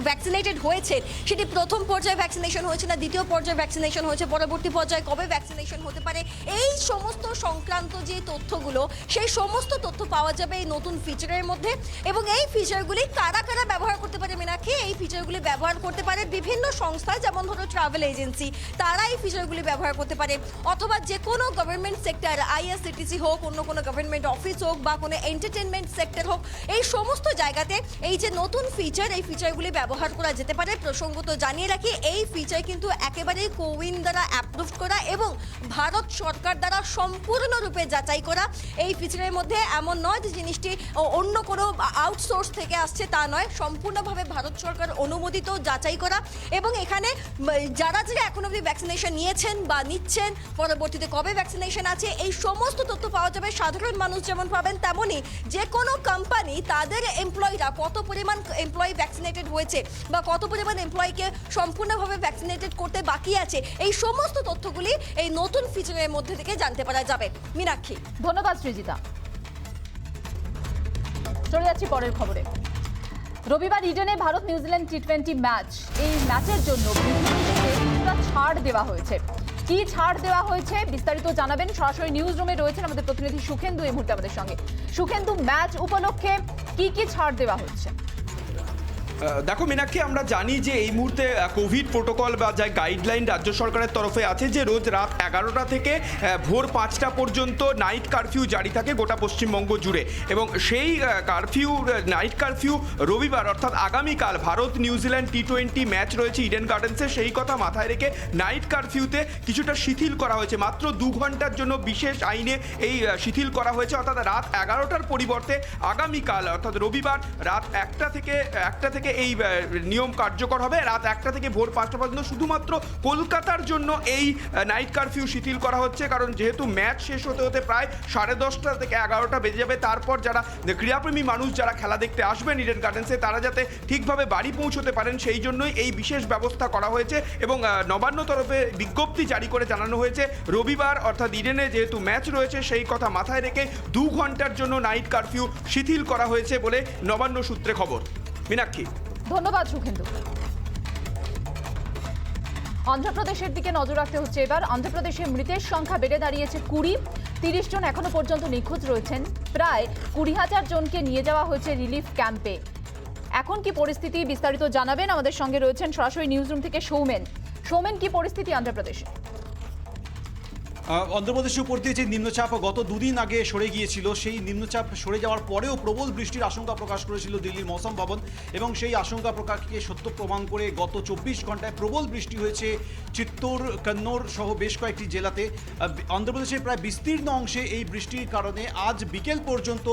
ভ্যাকসিনেটেড হয়েছে, সেটি প্রথম পর্যায়ে ভ্যাকসিনেশন হয়েছে না দ্বিতীয় পর্যায়ে ভ্যাকসিনেশন হয়েছে, পরবর্তী পর্যায়ে কবে ভ্যাকসিনেশন হতে পারে, এই সমস্ত সংক্রান্ত যে তথ্যগুলো, সেই সমস্ত তথ্য পাওয়া যাবে এই নতুন ফিচারের মধ্যে। এবং এই ফিচারগুলি কারা কারা ব্যবহার করতে পারে মিনাকে? এই ফিচারগুলি ব্যবহার করতে পারে বিভিন্ন সংস্থা, যেমন ধরো ট্রাভেল এজেন্সি, তারা এই ফিচারগুলি ব্যবহার করতে পারে, অথবা যে কোনো গভর্নমেন্ট সেক্টর, আইআরসিটিসি হোক, অন্য কোনো গভর্নমেন্ট অফিস হোক, বা কোনো এন্টারটেনমেন্ট সেক্টর হোক, এই সমস্ত জায়গাতে এই যে নতুন ফিচার, এই ফিচারগুলি ব্যবহার করা যেতে পারে। প্রসঙ্গত জানিয়ে রাখি, এই ফিচার কিন্তু একেবারেই কোউইন দ্বারা অ্যাপ্রুভ করা এবং ভারত সরকার দ্বারা সম্পূর্ণরূপে যাচাই করা। এই ফিচারের মধ্যে এমন নয় যে জিনিসটি অন্য কোনো আউটসোর্স থেকে আসছে, তা নয়, সম্পূর্ণভাবে ভারত সরকার অনুমোদিত, যাচাই করা। এবং এখানে যারা যারা এখন অবধি ভ্যাকসিনেশন নিয়েছেন বা নিচ্ছেন, পরবর্তীতে কবে ভ্যাকসিনেশন আছে, এই সমস্ত তথ্য পাওয়া যাবে। সাধারণ মানুষ যেমন পাবেন, তেমনই যে কোনো কোম্পানি তাদের এমপ্লয়িরা কত পরিমাণ এমপ্লয়ি ভ্যাকসিনেটেড হয়েছে বা কত পরিমাণ এমপ্লয়িকে সম্পূর্ণভাবে ভ্যাকসিনেটেড করতে বাকি আছে, এই সমস্ত তথ্যগুলি এই নতুন ফিচারের মধ্যে থেকে জানতে পারা যাবে। মীনাক্ষী, ধন্যবাদ সৃজিতা। চলে যাচ্ছি পরের খবরে। রবিবার ইডেনে ভারত নিউজিল্যান্ড টি20 ম্যাচ, এই ম্যাচের জন্য কিছুটা ছাড় দেওয়া হয়েছে। কি ছাড় দেওয়া হয়েছে বিস্তারিত জানাবেন, সরাসরি নিউজ রুমে রয়েছেন আমাদের প্রতিনিধি সুখেন্দু এই মুহূর্তে আমাদের সঙ্গে। সুখেন্দু, ম্যাচ উপলক্ষে কি কি ছাড় দেওয়া হচ্ছে? দেখো মীনাক্ষী, আমরা জানি যে এই মুহূর্তে কোভিড প্রোটোকল বা যা গাইডলাইন রাজ্য সরকারের তরফে আছে, যে রোজ রাত 11টা থেকে ভোর 5টা পর্যন্ত নাইট কারফিউ জারি থাকে গোটা পশ্চিমবঙ্গ জুড়ে। এবং সেই নাইট কারফিউ রবিবার অর্থাৎ আগামীকাল ভারত নিউজিল্যান্ড টি20 ম্যাচ রয়েছে ইডেন গার্ডেন্সে, সেই কথা মাথায় রেখে নাইট কারফিউতে কিছুটা শিথিল করা হয়েছে। মাত্র 2 ঘন্টার জন্য বিশেষ আইনে এই শিথিল করা হয়েছে, অর্থাৎ রাত 11টার পরিবর্তে আগামীকাল অর্থাৎ রবিবার রাত 1টা থেকে এই নিয়ম কার্যকর হবে। রাত 1টা থেকে ভোর 5টা পর্যন্ত শুধুমাত্র কলকাতার জন্য এই নাইট কারফিউ শিথিল করা হচ্ছে, কারণ যেহেতু ম্যাচ শেষ হতে হতে প্রায় 10:30 থেকে 11টা বেজে যাবে। তারপর যারা ক্রীড়াপ্রেমী মানুষ যারা খেলা দেখতে আসবেন ইডেন গার্ডেন্সে, তারা যাতে ঠিকভাবে বাড়ি পৌঁছতে পারেন, সেই জন্যই এই বিশেষ ব্যবস্থা করা হয়েছে। এবং নবান্ন তরফে বিজ্ঞপ্তি জারি করে জানানো হয়েছে, রবিবার অর্থাৎ ইডেনে যেহেতু ম্যাচ রয়েছে, সেই কথা মাথায় রেখে 2 ঘন্টার জন্য নাইট কারফিউ শিথিল করা হয়েছে বলে নবান্ন সূত্রে খবর। মীনাক্ষী, ধন্যবাদ সুখেন্দু। অন্ধ্রপ্রদেশের দিকে নজর রাখতে হচ্ছে এবার। অন্ধ্রপ্রদেশে মৃতের সংখ্যা বেড়ে দাঁড়িয়েছে 20। 30 জন এখনো পর্যন্ত নিখোঁজ রয়েছেন। প্রায় 20,000 জনকে নিয়ে যাওয়া হয়েছে রিলিফ ক্যাম্পে। এখন কি পরিস্থিতি বিস্তারিত জানাবেন, আমাদের সঙ্গে রয়েছেন সরাসরি নিউজ রুম থেকে সৌমেন। সৌমেন, কি পরিস্থিতি অন্ধ্রপ্রদেশে? অন্ধ্রপ্রদেশের উপর দিয়ে যে নিম্নচাপ গত দুদিন আগে সরে গিয়েছিল, সেই নিম্নচাপ সরে যাওয়ার পরেও প্রবল বৃষ্টির আশঙ্কা প্রকাশ করেছিল দিল্লির মৌসুম ভবন, এবং সেই আশঙ্কা প্রকাশকে সত্য প্রমাণ করে গত 24 ঘন্টায় প্রবল বৃষ্টি হয়েছে চিত্তোর, কন্নড় সহ বেশ কয়েকটি জেলাতে। অন্ধ্রপ্রদেশের প্রায় বিস্তীর্ণ অংশে এই বৃষ্টির কারণে আজ বিকেল পর্যন্ত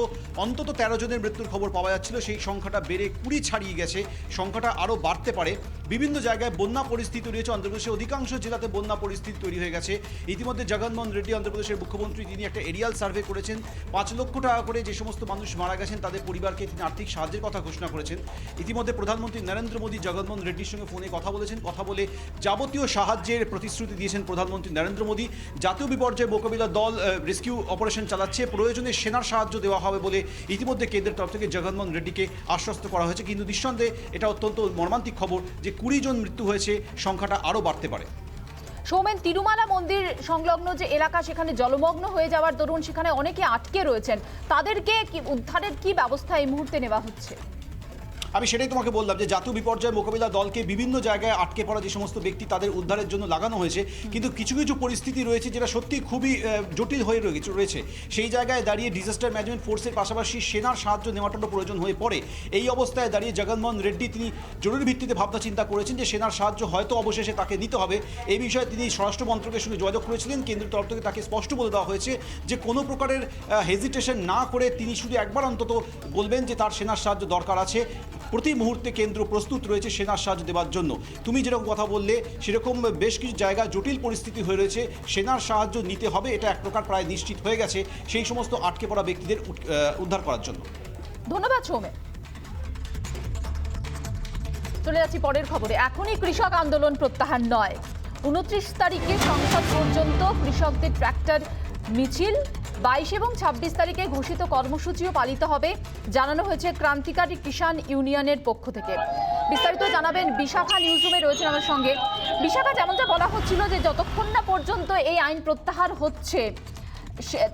অন্তত 13 জনের মৃত্যুর খবর পাওয়া যাচ্ছিল। সেই সংখ্যাটা বেড়ে 20 ছাড়িয়ে গেছে, সংখ্যাটা আরও বাড়তে পারে। বিভিন্ন জায়গায় বন্যা পরিস্থিতি রয়েছে, অন্ধ্রপ্রদেশের অধিকাংশ জেলাতে বন্যা পরিস্থিতি তৈরি হয়ে গেছে। ইতিমধ্যে জগনমোহন রেড্ডি, অন্ধ্রপ্রদেশের মুখ্যমন্ত্রী, তিনি একটা এরিয়াল সার্ভে করেছেন। 5 লক্ষ টাকা করে যে সমস্ত মানুষ মারা গেছেন তাদের পরিবারকে তিনি আর্থিক সাহায্যের কথা ঘোষণা করেছেন। ইতিমধ্যে প্রধানমন্ত্রী নরেন্দ্র মোদী জগনমোহন রেড্ডির সঙ্গে ফোনে কথা বলেছেন। কথা বলে যাবতীয় সাহায্যের প্রতিশ্রুতি দিয়েছেন প্রধানমন্ত্রী নরেন্দ্র মোদী। জাতীয় বিপর্যয় মোকাবিলা দল রেস্কিউ অপারেশন চালাচ্ছে, প্রয়োজনে সেনার সাহায্য দেওয়া হবে বলে ইতিমধ্যে কেন্দ্রের তরফ থেকে জগনমোহন রেড্ডিকে আশ্বস্ত করা হয়েছে। কিন্তু নিঃসন্দেহে এটা অত্যন্ত মর্মান্তিক খবর যে 20 জন মৃত্যু হয়েছে, সংখ্যাটা আরও বাড়তে পারে। সৌমেন, তিরুমালা মন্দির সংলগ্ন যে এলাকা, সেখানে জলমগ্ন হয়ে যাওয়ার দরুন সেখানে অনেকে আটকে রয়েছেন, তাদেরকে উদ্ধারের কি ব্যবস্থা এই মুহূর্তে নেওয়া হচ্ছে? আমি সেটাই তোমাকে বললাম যে জাতীয় বিপর্যয় মোকাবিলা দলকে বিভিন্ন জায়গায় আটকে পড়া যে সমস্ত ব্যক্তি তাদের উদ্ধারের জন্য লাগানো হয়েছে, কিন্তু কিছু কিছু পরিস্থিতি রয়েছে যেটা সত্যি খুবই জটিল হয়ে রয়েছে। সেই জায়গায় দাঁড়িয়ে ডিজাস্টার ম্যানেজমেন্ট ফোর্সের পাশাপাশি সেনার সাহায্য নেওয়াটারও প্রয়োজন হয়ে পড়ে। এই অবস্থায় দাঁড়িয়ে জগনমোহন রেড্ডি তিনি জরুরি ভিত্তিতে ভাবনা চিন্তা করেছেন যে সেনার সাহায্য হয়তো অবশেষে তাকে নিতে হবে। এই বিষয়ে তিনি স্বরাষ্ট্র মন্ত্রকের সঙ্গে যোগাযোগ করেছিলেন। কেন্দ্রের তরফ থেকে তাকে স্পষ্ট বলে দেওয়া হয়েছে যে কোনো প্রকারের হেজিটেশন না করে তিনি শুধু একবার অন্তত বলবেন যে তার সেনার সাহায্য দরকার আছে। প্রতি মুহূর্তে কেন্দ্র প্রস্তুত রয়েছে সেনার সাহায্য দেওয়ার জন্য। তুমি যেরকম কথা বললে সেরকম বেশ কিছু জায়গায় জটিল পরিস্থিতি হয়ে রয়েছে, সেনার সাহায্য নিতে হবে, এটা এক প্রকার প্রায় নিশ্চিত হয়ে গেছে সেই সমস্ত আটকে পড়া ব্যক্তিদের উদ্ধার করার জন্য। ধন্যবাদ সৌমেন। চলে যাচ্ছি পরের খবরে। এখনই কৃষক আন্দোলন প্রত্যাহার নয়, 29 তারিখে সংসদ পর্যন্ত কৃষকদের ট্র্যাক্টর মিছিল, 22 এবং 26 তারিখে ঘোষিত কর্মসূচিও পালিত হবে, জানানো হয়েছে ক্রান্তিকারী কিষাণ ইউনিয়নের পক্ষ থেকে। বিস্তারিত জানাবেন বিশাখা, নিউজরুমে রয়েছেন আমার সঙ্গে। বিশাখা, যেমনটা বলা হচ্ছিল যে যতক্ষণ না পর্যন্ত এই আইন প্রত্যাহার হচ্ছে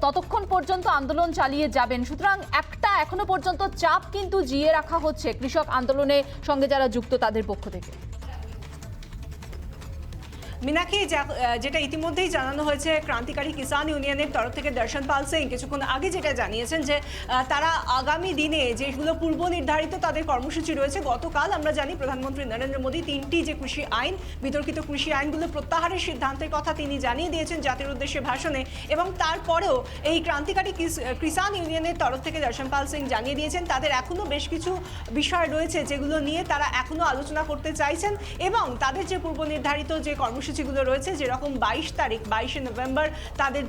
ততক্ষণ পর্যন্ত আন্দোলন চালিয়ে যাবেন, সুতরাং একটা এখনো পর্যন্ত চাপ কিন্তু জিয়ে রাখা হচ্ছে কৃষক আন্দোলনের সঙ্গে যারা যুক্ত তাদের পক্ষ থেকে। মিনাক্ষী, যেটা ইতিমধ্যেই জানানো হয়েছে ক্রান্তিকারী কিষাণ ইউনিয়নের তরফ থেকে দর্শন পাল সিং কিছুক্ষণ আগে যেটা জানিয়েছেন যে তারা আগামী দিনে যেগুলো পূর্ব নির্ধারিত তাদের কর্মসূচি রয়েছে, গতকাল আমরা জানি প্রধানমন্ত্রী নরেন্দ্র মোদী 3টি যে কৃষি আইন, বিতর্কিত কৃষি আইনগুলো প্রত্যাহারের সিদ্ধান্তের কথা তিনি জানিয়ে দিয়েছেন জাতির উদ্দেশ্যে ভাষণে, এবং তারপরেও এই ক্রান্তিকারী কিষাণ ইউনিয়নের তরফ থেকে দর্শন পাল সিং জানিয়ে দিয়েছেন তাদের এখনও বেশ কিছু বিষয় রয়েছে যেগুলো নিয়ে তারা এখনও আলোচনা করতে চাইছেন, এবং তাদের যে পূর্ব নির্ধারিত যে কর্মসূচিগুলো রয়েছে, যেরকম 22 নভেম্বর তাদের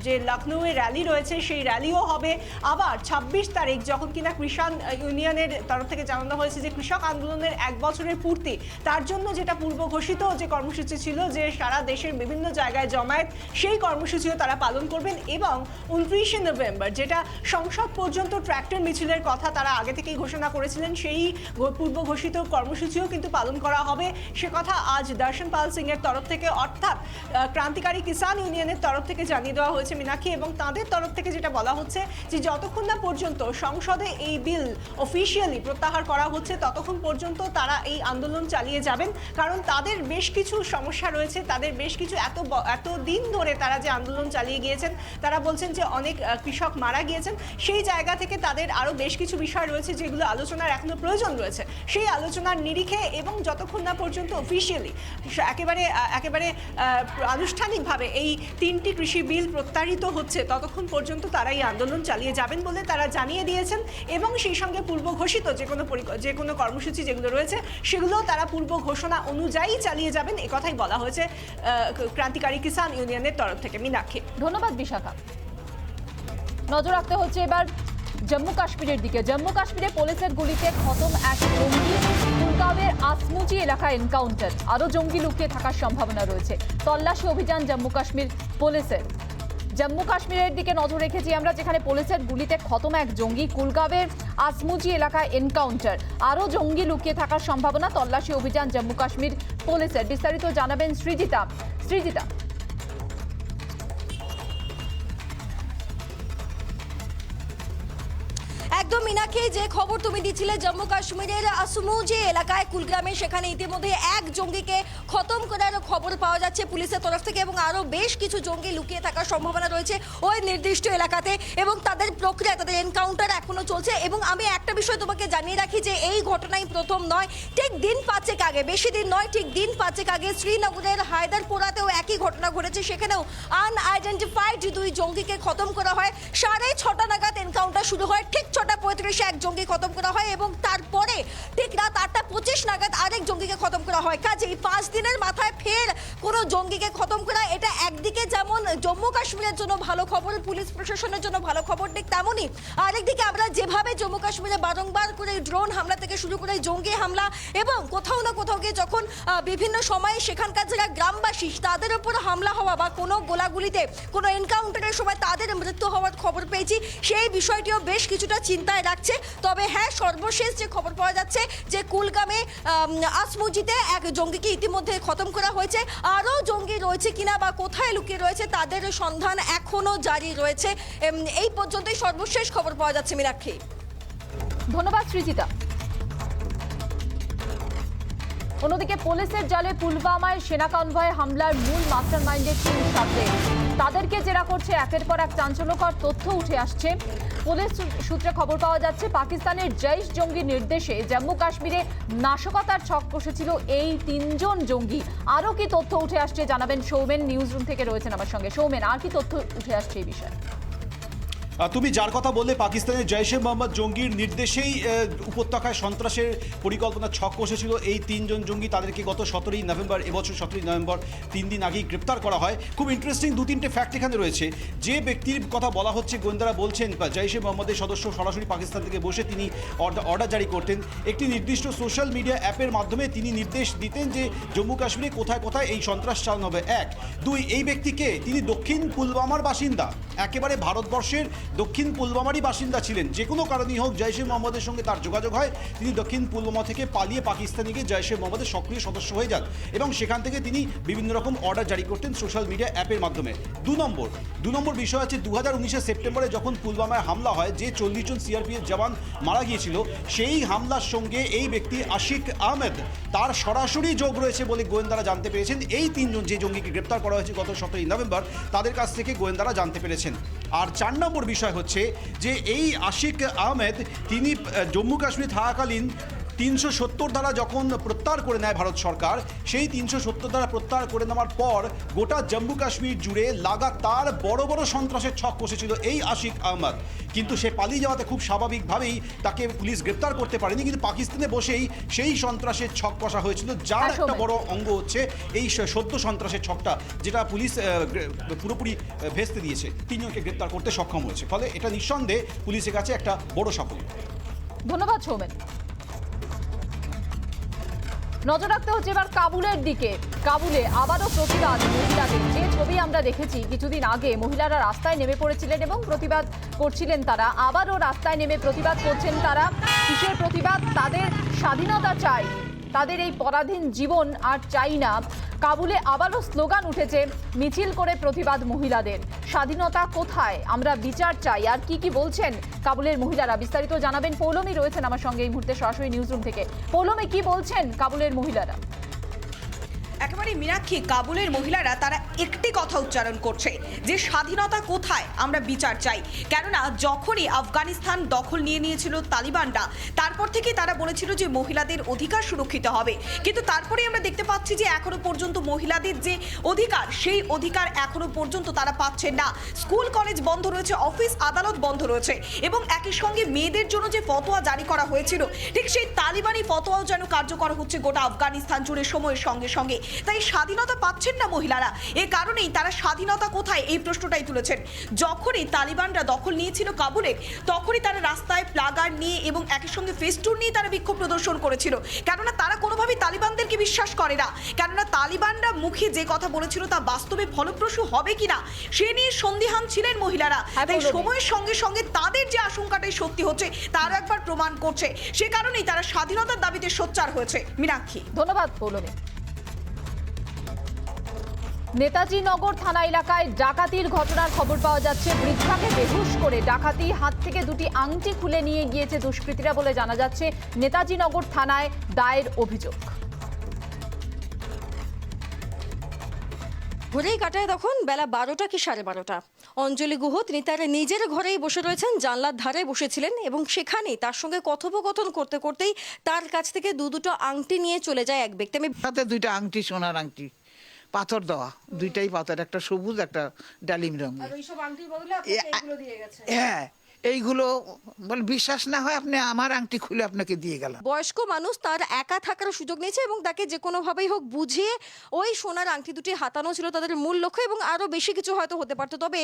যে লখনৌয়ে র্যালি রয়েছে সেই র্যালিও হবে। আবার 26 তারিখ যখন কিনা কৃষাণ ইউনিয়নের তরফ থেকে জানানো হয়েছে যে কৃষক আন্দোলনের 1 বছরের পূর্তি, তার জন্য যেটা পূর্ব ঘোষিত যে কর্মসূচি ছিল যে সারা দেশের বিভিন্ন জায়গায় জমায়েত, সেই কর্মসূচিও তারা পালন করবেন। এবং 29 নভেম্বর যেটা সংসদ পর্যন্ত ট্র্যাক্টর মিছিলের কথা তারা আগে থেকেই ঘোষণা করেছিলেন, সেই পূর্ব ঘোষিত কর্মসূচিও কিন্তু পালন করা হবে। সে কথা আজ দর্শন পাল সিং এর তরফ থেকে অর্থাৎ ক্রান্তিকারী কিষাণ ইউনিয়নের তরফ থেকে জানিয়ে দেওয়া হয়েছে মীনাক্ষী, এবং তাদের তরফ থেকে যেটা বলা হচ্ছে যে যতক্ষণ না পর্যন্ত সংসদে এই বিল অফিসিয়ালি প্রত্যাহার করা হচ্ছে ততক্ষণ পর্যন্ত তারা এই আন্দোলন চালিয়ে যাবেন, কারণ তাদের বেশ কিছু সমস্যা রয়েছে, তাদের বেশ কিছু এত দিন ধরে তারা যে আন্দোলন চালিয়ে গিয়েছেন, তারা বলছেন যে অনেক কৃষক মারা গিয়েছেন, সেই জায়গা থেকে তাদের আরও বেশ কিছু বিষয় রয়েছে যেগুলো আলোচনার এখনো প্রয়োজন রয়েছে। সেই আলোচনার নিরিখে এবং যতক্ষণ না পর্যন্ত অফিসিয়ালি একেবারে আনুষ্ঠানিকভাবে এই 3টি কৃষি বিল প্রত্যাহারিত হচ্ছে ততক্ষণ পর্যন্ত তারা এই আন্দোলন চালিয়ে যাবেন বলে তারা জানিয়ে দিয়েছেন, এবং সেই সঙ্গে পূর্ব ঘোষিত যে কোনো কর্মসূচি যেগুলো রয়েছে সেগুলো তারা পূর্ব ঘোষণা অনুযায়ী চালিয়ে যাবেন, একথাই বলা হয়েছে ক্রান্তিকারী কিষাণ ইউনিয়নের তরফ থেকে। মীনাক্ষী, ধন্যবাদ বিশাখা। নজর রাখতে হচ্ছে এবার জম্মু কাশ্মীরের দিকে। জম্মু কাশ্মীরে পুলিশের গুলিতে খতম এক জঙ্গি, কুলগাঁওয়ের আসমুজি এলাকায় এনকাউন্টার, আরও জঙ্গি লুকিয়ে থাকার সম্ভাবনা রয়েছে। তল্লাশি অভিযান জম্মু কাশ্মীর পুলিশের। জম্মু কাশ্মীরের দিকে নজর রেখেছি আমরা, যেখানে পুলিশের গুলিতে খতম এক জঙ্গি, কুলগাঁওয়ের আসমুজি এলাকায় এনকাউন্টার, আরও জঙ্গি লুকিয়ে থাকার সম্ভাবনা, তল্লাশি অভিযান জম্মু কাশ্মীর পুলিশের। বিস্তারিত জানাবেন সৃজিতা। একদম মিনাকে, যে খবর তুমি দিচ্ছিলে জম্মু কাশ্মীরের আসমু যে এলাকায় কুলগ্রামে, সেখানে ইতিমধ্যে এক জঙ্গিকে খতম করার খবর পাওয়া যাচ্ছে পুলিশের তরফ থেকে, এবং আরও বেশ কিছু জঙ্গি লুকিয়ে থাকার সম্ভাবনা রয়েছে ওই নির্দিষ্ট এলাকাতে, এবং তাদের প্রক্রিয়া, তাদের এনকাউন্টার এখনো চলছে। এবং আমি একটা বিষয় তোমাকে জানিয়ে রাখি যে এই ঘটনাই প্রথম নয়, ঠিক দিন 5 আগে, বেশি দিন নয়, ঠিক দিন 5 আগে শ্রীনগরের হায়দারপুরাতেও একই ঘটনা ঘটেছে। সেখানেও আনআইডেন্টিফাইড 2 জঙ্গিকে খতম করা হয়। 6:30 নাগাদ এনকাউন্টার শুরু হয়, ঠিক 6:35 এক জঙ্গি খতম করা হয়, এবং তারপরে ঠিক রাত 8:25 নাগাদ আরেক জঙ্গিকে খতম করা হয়। কাজেই 5 দিনের মাথায় ফের কোনো জঙ্গিকে খতম করা, এটা একদিকে যেমন জম্মু কাশ্মীরের জন্য ভালো খবর, পুলিশ প্রশাসনের জন্য ভালো খবর, ঠিক তেমনই আরেকদিকে আমরা যেভাবে জম্মু কাশ্মীরে বারংবার করে ড্রোন হামলা থেকে শুরু করে জঙ্গি হামলা, এবং কোথাও না কোথাও গিয়ে যখন বিভিন্ন সময়ে সেখানকার যারা গ্রামবাসী তাদের উপর হামলা হওয়া বা কোনো গোলাগুলিতে কোনো এনকাউন্টারের সময় তাদের মৃত্যু হওয়ার খবর পেয়েছি, সেই বিষয়টিও বেশ কিছুটা চিন্তায় রাখছে। তবে হ্যাঁ, সর্বশেষ যে খবর পাওয়া যাচ্ছে যে কুলগামে আসমুজিতে এক জঙ্গিকে ইতিমধ্যে খতম করা হয়েছে। আরও জঙ্গি রয়েছে কিনা বা কোথায় লুকিয়ে রয়েছে তাদের সন্ধান এখনো জারি রয়েছে। এই পর্যন্তই সর্বশেষ খবর পাওয়া যাচ্ছে মীনাক্ষী। ধন্যবাদ সৃজিতা। অন্যদিকে পুলিশের জালে পুলওয়ামায় সেনা কনভয়ে হামলার মূল মাস্টারমাইন্ডের তিন সাথে তাদেরকে জেরা করছে একের পর এক চাঞ্চল্যকর তথ্য উঠে আসছে। পুলিশ সূত্রে খবর পাওয়া যাচ্ছে পাকিস্তানের জৈশ জঙ্গি নির্দেশে জম্মু কাশ্মীরে নাশকতার ছক কষেছিল এই 3 জন জঙ্গি। আরও কি তথ্য উঠে আসছে জানাবেন সৌমেন, নিউজ রুম থেকে রয়েছেন আমার সঙ্গে। সৌমেন, আর কি তথ্য উঠে আসছে এই বিষয়ে? তুমি যার কথা বললে, পাকিস্তানের জৈশে মোহাম্মদ জঙ্গির নির্দেশেই উপত্যকায় সন্ত্রাসের পরিকল্পনা ছক কষেছিল এই 3 জন জঙ্গি। তাদেরকে গত 17ই নভেম্বর, এবছর 17ই নভেম্বর 3 দিন আগেই গ্রেপ্তার করা হয়। খুব ইন্টারেস্টিং 2-3টে ফ্যাক্ট এখানে রয়েছে। যে ব্যক্তির কথা বলা হচ্ছে, গোয়েন্দারা বলছেন জৈশে মোহাম্মদের সদস্য সরাসরি পাকিস্তান থেকে বসে তিনি অর্ডার জারি করতেন। একটি নির্দিষ্ট সোশ্যাল মিডিয়া অ্যাপের মাধ্যমে তিনি নির্দেশ দিতেন যে জম্মু কাশ্মীরে কোথায় কোথায় এই সন্ত্রাস চালানো হবে। 1, 2, এই ব্যক্তিকে, তিনি দক্ষিণ পুলওয়ামার বাসিন্দা, একেবারে ভারতবর্ষের দক্ষিণ পুলওয়ামারই বাসিন্দা ছিলেন। যে কোনো কারণেই হোক জৈশে মোহাম্মদের সঙ্গে তার যোগাযোগ হয়, তিনি দক্ষিণ পুলওয়ামা থেকে পালিয়ে পাকিস্তানে গিয়ে জৈশে মোহাম্মদের সক্রিয় সদস্য হয়ে যান, এবং সেখান থেকে তিনি বিভিন্ন রকম অর্ডার জারি করতেন সোশ্যাল মিডিয়া অ্যাপের মাধ্যমে। 2 নম্বর বিষয় আছে 2019 সেপ্টেম্বরে যখন পুলওয়ামায় হামলা হয়, যে 40 জন সিআরপিএফ জওয়ান মারা গিয়েছিল, সেই হামলার সঙ্গে এই ব্যক্তি আশিক আহমেদ, তার সরাসরি যোগ রয়েছে বলে গোয়েন্দারা জানতে পেরেছেন। এই 3 জন যে জঙ্গিকে গ্রেপ্তার করা হয়েছে গত 17ই নভেম্বর, তাদের কাছ থেকে গোয়েন্দারা জানতে পেরেছেন। আর 4 নম্বর বিষয় হচ্ছে যে এই আশিক আহমেদ, তিনি জম্মু কাশ্মীর থাকাকালীন 370 ধারা যখন প্রত্যাহার করে নেয় ভারত সরকার, সেই 370 ধারা প্রত্যাহার করে নেওয়ার পর গোটা জম্মু কাশ্মীর জুড়ে লাগাতার বড় বড় সন্ত্রাসের ছক কষেছিল এই আশিক আহমদ। কিন্তু সে পালিয়ে যাওয়াতে খুব স্বাভাবিকভাবেই তাকে পুলিশ গ্রেপ্তার করতে পারেনি, কিন্তু পাকিস্তানে বসেই সেই সন্ত্রাসের ছক কষা হয়েছিল, যার একটা বড় অঙ্গ হচ্ছে এই সদ্য সন্ত্রাসের ছকটা, যেটা পুলিশ পুরোপুরি ভেস্তে দিয়েছে। 3 জনকে গ্রেপ্তার করতে সক্ষম হয়েছে। ফলে এটা নিঃসন্দেহে পুলিশের কাছে একটা বড় সাফল্য। ধন্যবাদ সৌমেন। নজর রাখতে হচ্ছে এবার কাবুলের দিকে। কাবুলে আবারও প্রতিবাদ মহিলাদের। যে ছবি আমরা দেখেছি কিছুদিন আগে, মহিলারা রাস্তায় নেমে পড়েছিলেন এবং প্রতিবাদ করছিলেন তারা। আবারও রাস্তায় নেমে প্রতিবাদ করছেন তারা। কিসের প্রতিবাদ? তাদের স্বাধীনতা চাই, তাদের এই পরাধীন জীবন আর চাই না। কাবুলে আবারও স্লোগান উঠেছে, মিছিল করে প্রতিবাদ মহিলাদের। স্বাধীনতা কোথায়? আমরা বিচার চাই। আর কি কি বলছেন কাবুলের মহিলারা, বিস্তারিত জানাবেন পৌলমী, রয়েছেন আমার সঙ্গে এই মুহূর্তে সরাসরি নিউজরুম থেকে। পৌলমী, কি বলছেন কাবুলের মহিলারা? একেবারে মীনাক্ষী, কাবুলের মহিলারা তারা একটি কথা উচ্চারণ করছে যে স্বাধীনতা কোথায়, আমরা বিচার চাই। কেননা যখনই আফগানিস্তান দখল নিয়েছিল তালিবানরা, তারপর থেকে তারা বলেছিল যে মহিলাদের অধিকার সুরক্ষিত হবে। কিন্তু তারপরে আমরা দেখতে পাচ্ছি যে এখনো পর্যন্ত মহিলাদের যে অধিকার, সেই অধিকার এখনো পর্যন্ত তারা পাচ্ছেন না। স্কুল কলেজ বন্ধ রয়েছে, অফিস আদালত বন্ধ রয়েছে, এবং একই সঙ্গে মেয়েদের জন্য যে ফতোয়া জারি করা হয়েছিল, ঠিক সেই তালিবানি ফতোয়াও যেন কার্যকর হচ্ছে গোটা আফগানিস্তান জুড়ে সময়ের সঙ্গে সঙ্গে। তাই স্বাধীনতা পাচ্ছেন না মহিলারা। এ কারণেই তারা স্বাধীনতা কোথায় এই প্রশ্নটাই তুলেছেন। যখনই তালিবানরা দখল নিয়েছিল কাবুলের, তখনই তারা রাস্তায় প্লাগার নিয়ে এবং একই সঙ্গে ফেস্টুন নিয়ে তারা বিক্ষোভ প্রদর্শন করেছিল। কেননা তারা কোনোভাবেই তালিবানদেরকে বিশ্বাস করে না। কেননা তালিবানরা মুখে যে কথা বলেছিল তা বাস্তবে ফলপ্রসূ হবে কিনা সে নিয়ে সন্দিহান ছিলেন মহিলারা। তাই সময়ের সঙ্গে সঙ্গে তাদের যে আশঙ্কাটাই সত্যি হচ্ছে তার একবার প্রমাণ করছে। সে কারণেই তারা স্বাধীনতার দাবিতে সোচ্চার হয়েছে। মীনাক্ষী, ধন্যবাদ পৌলমী। নেতাজি নগর থানা এলাকায় ডাকাতির ঘটনার খবর পাওয়া যাচ্ছে। বৃদ্ধাকে বেহুশ করে ডাকাতি, হাত থেকে দুটি আংটি খুলে নিয়ে গিয়েছে দুষ্কৃতীরা বলে জানা যাচ্ছে। নেতাজি নগর থানায় দায়ের অভিযোগ। ঘুরেই কাটায় তখন বেলা 12টা কি 12:30। অঞ্জলি গুহ তিনি তার নিজের ঘরেই বসে রয়েছেন, জানলার ধারে বসেছিলেন এবং সেখানেই তার সঙ্গে কথোপকথন করতে করতেই তার কাছ থেকে দুটো আংটি নিয়ে চলে যায় এক ব্যক্তি। আমি হাতে দুইটা আংটি, সোনার আংটি, পাথর দেওয়া, দুইটাই পাথর, একটা সবুজ একটা ডালিম রঙের। আর ওইসব আংটির বদলে আপনাকে এইগুলো দিয়ে গেছে? হ্যাঁ, এইগুলো মানে বিশ্বাস না হয় আপনি আমার আংটি খুলে আপনাকে দিয়ে গেলাম। বয়স্ক মানুষ তার একা থাকার সুযোগ নিয়েছে এবং তাকে যে কোনোভাবেই হোক বুঝিয়ে ওই সোনার আংটি দুটি হাতানো ছিল তাদের মূল লক্ষ্য, এবং আরও বেশি কিছু হয়তো হতে পারতো। তবে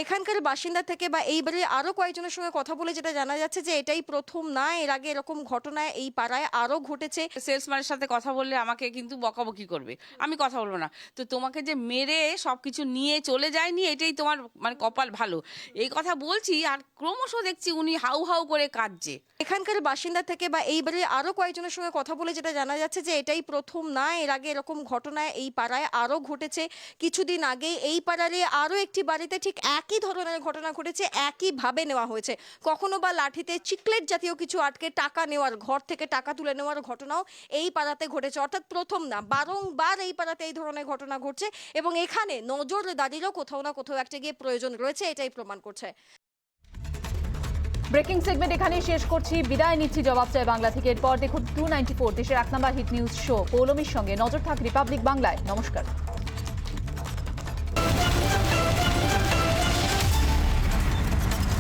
এখানকার বাসিন্দা থেকে বা এই বাড়ির আরও কয়েকজনের সঙ্গে কথা বলে যেটা জানা যাচ্ছে যে এটাই প্রথম না, এর আগে এরকম ঘটনা এই পাড়ায় আরও ঘটেছে। সেলসম্যানের সাথে কথা বললে আমাকে কিন্তু বকাবকি করবে, আমি কথা বলবো না। তো তোমাকে যে মেরে সব কিছু নিয়ে চলে যায়নি, এটাই তোমার মানে কপাল ভালো, এই কথা বলছি। আর ক্রমশ দেখছি উনি হাউ হাউ করে কাঁদছে। এখানকার বাসিন্দা থেকে বা এই বাড়ির আরও কয়েকজনের সঙ্গে কথা বলে যেটা জানা যাচ্ছে যে এটাই প্রথম না, এর আগে এরকম ঘটনা এই পাড়ায় আরও ঘটেছে। কিছুদিন আগে এই পাড়ারে আরও একটি বাড়িতে ঠিক একই ধরনের ঘটনা ঘটেছে, একইভাবে নেওয়া হয়েছে। কখনো বা লাঠিতে চিকলেট জাতীয় কিছু আটকে টাকা নেওয়ার, ঘর থেকে টাকা তুলে নেওয়ার ঘটনাও এই পাড়াতে ঘটেছে। অর্থাৎ প্রথম না, বারংবার এই পাড়াতে এই ধরনের ঘটনা ঘটছে এবং এখানে নজরদারিরও কোথাও না কোথাও একটা গিয়ে প্রয়োজন রয়েছে, এটাই প্রমাণ করছে। ব্রেকিং সেগমেন্ট এখানেই শেষ করছি, বিদায় নিচ্ছি জবাব চাই বাংলা থেকে। এরপর দেখুন 294 দেশের 1 নম্বর হিট নিউজ শো পৌলমীর সঙ্গে। নজর থাক রিপাবলিক বাংলায়। নমস্কার।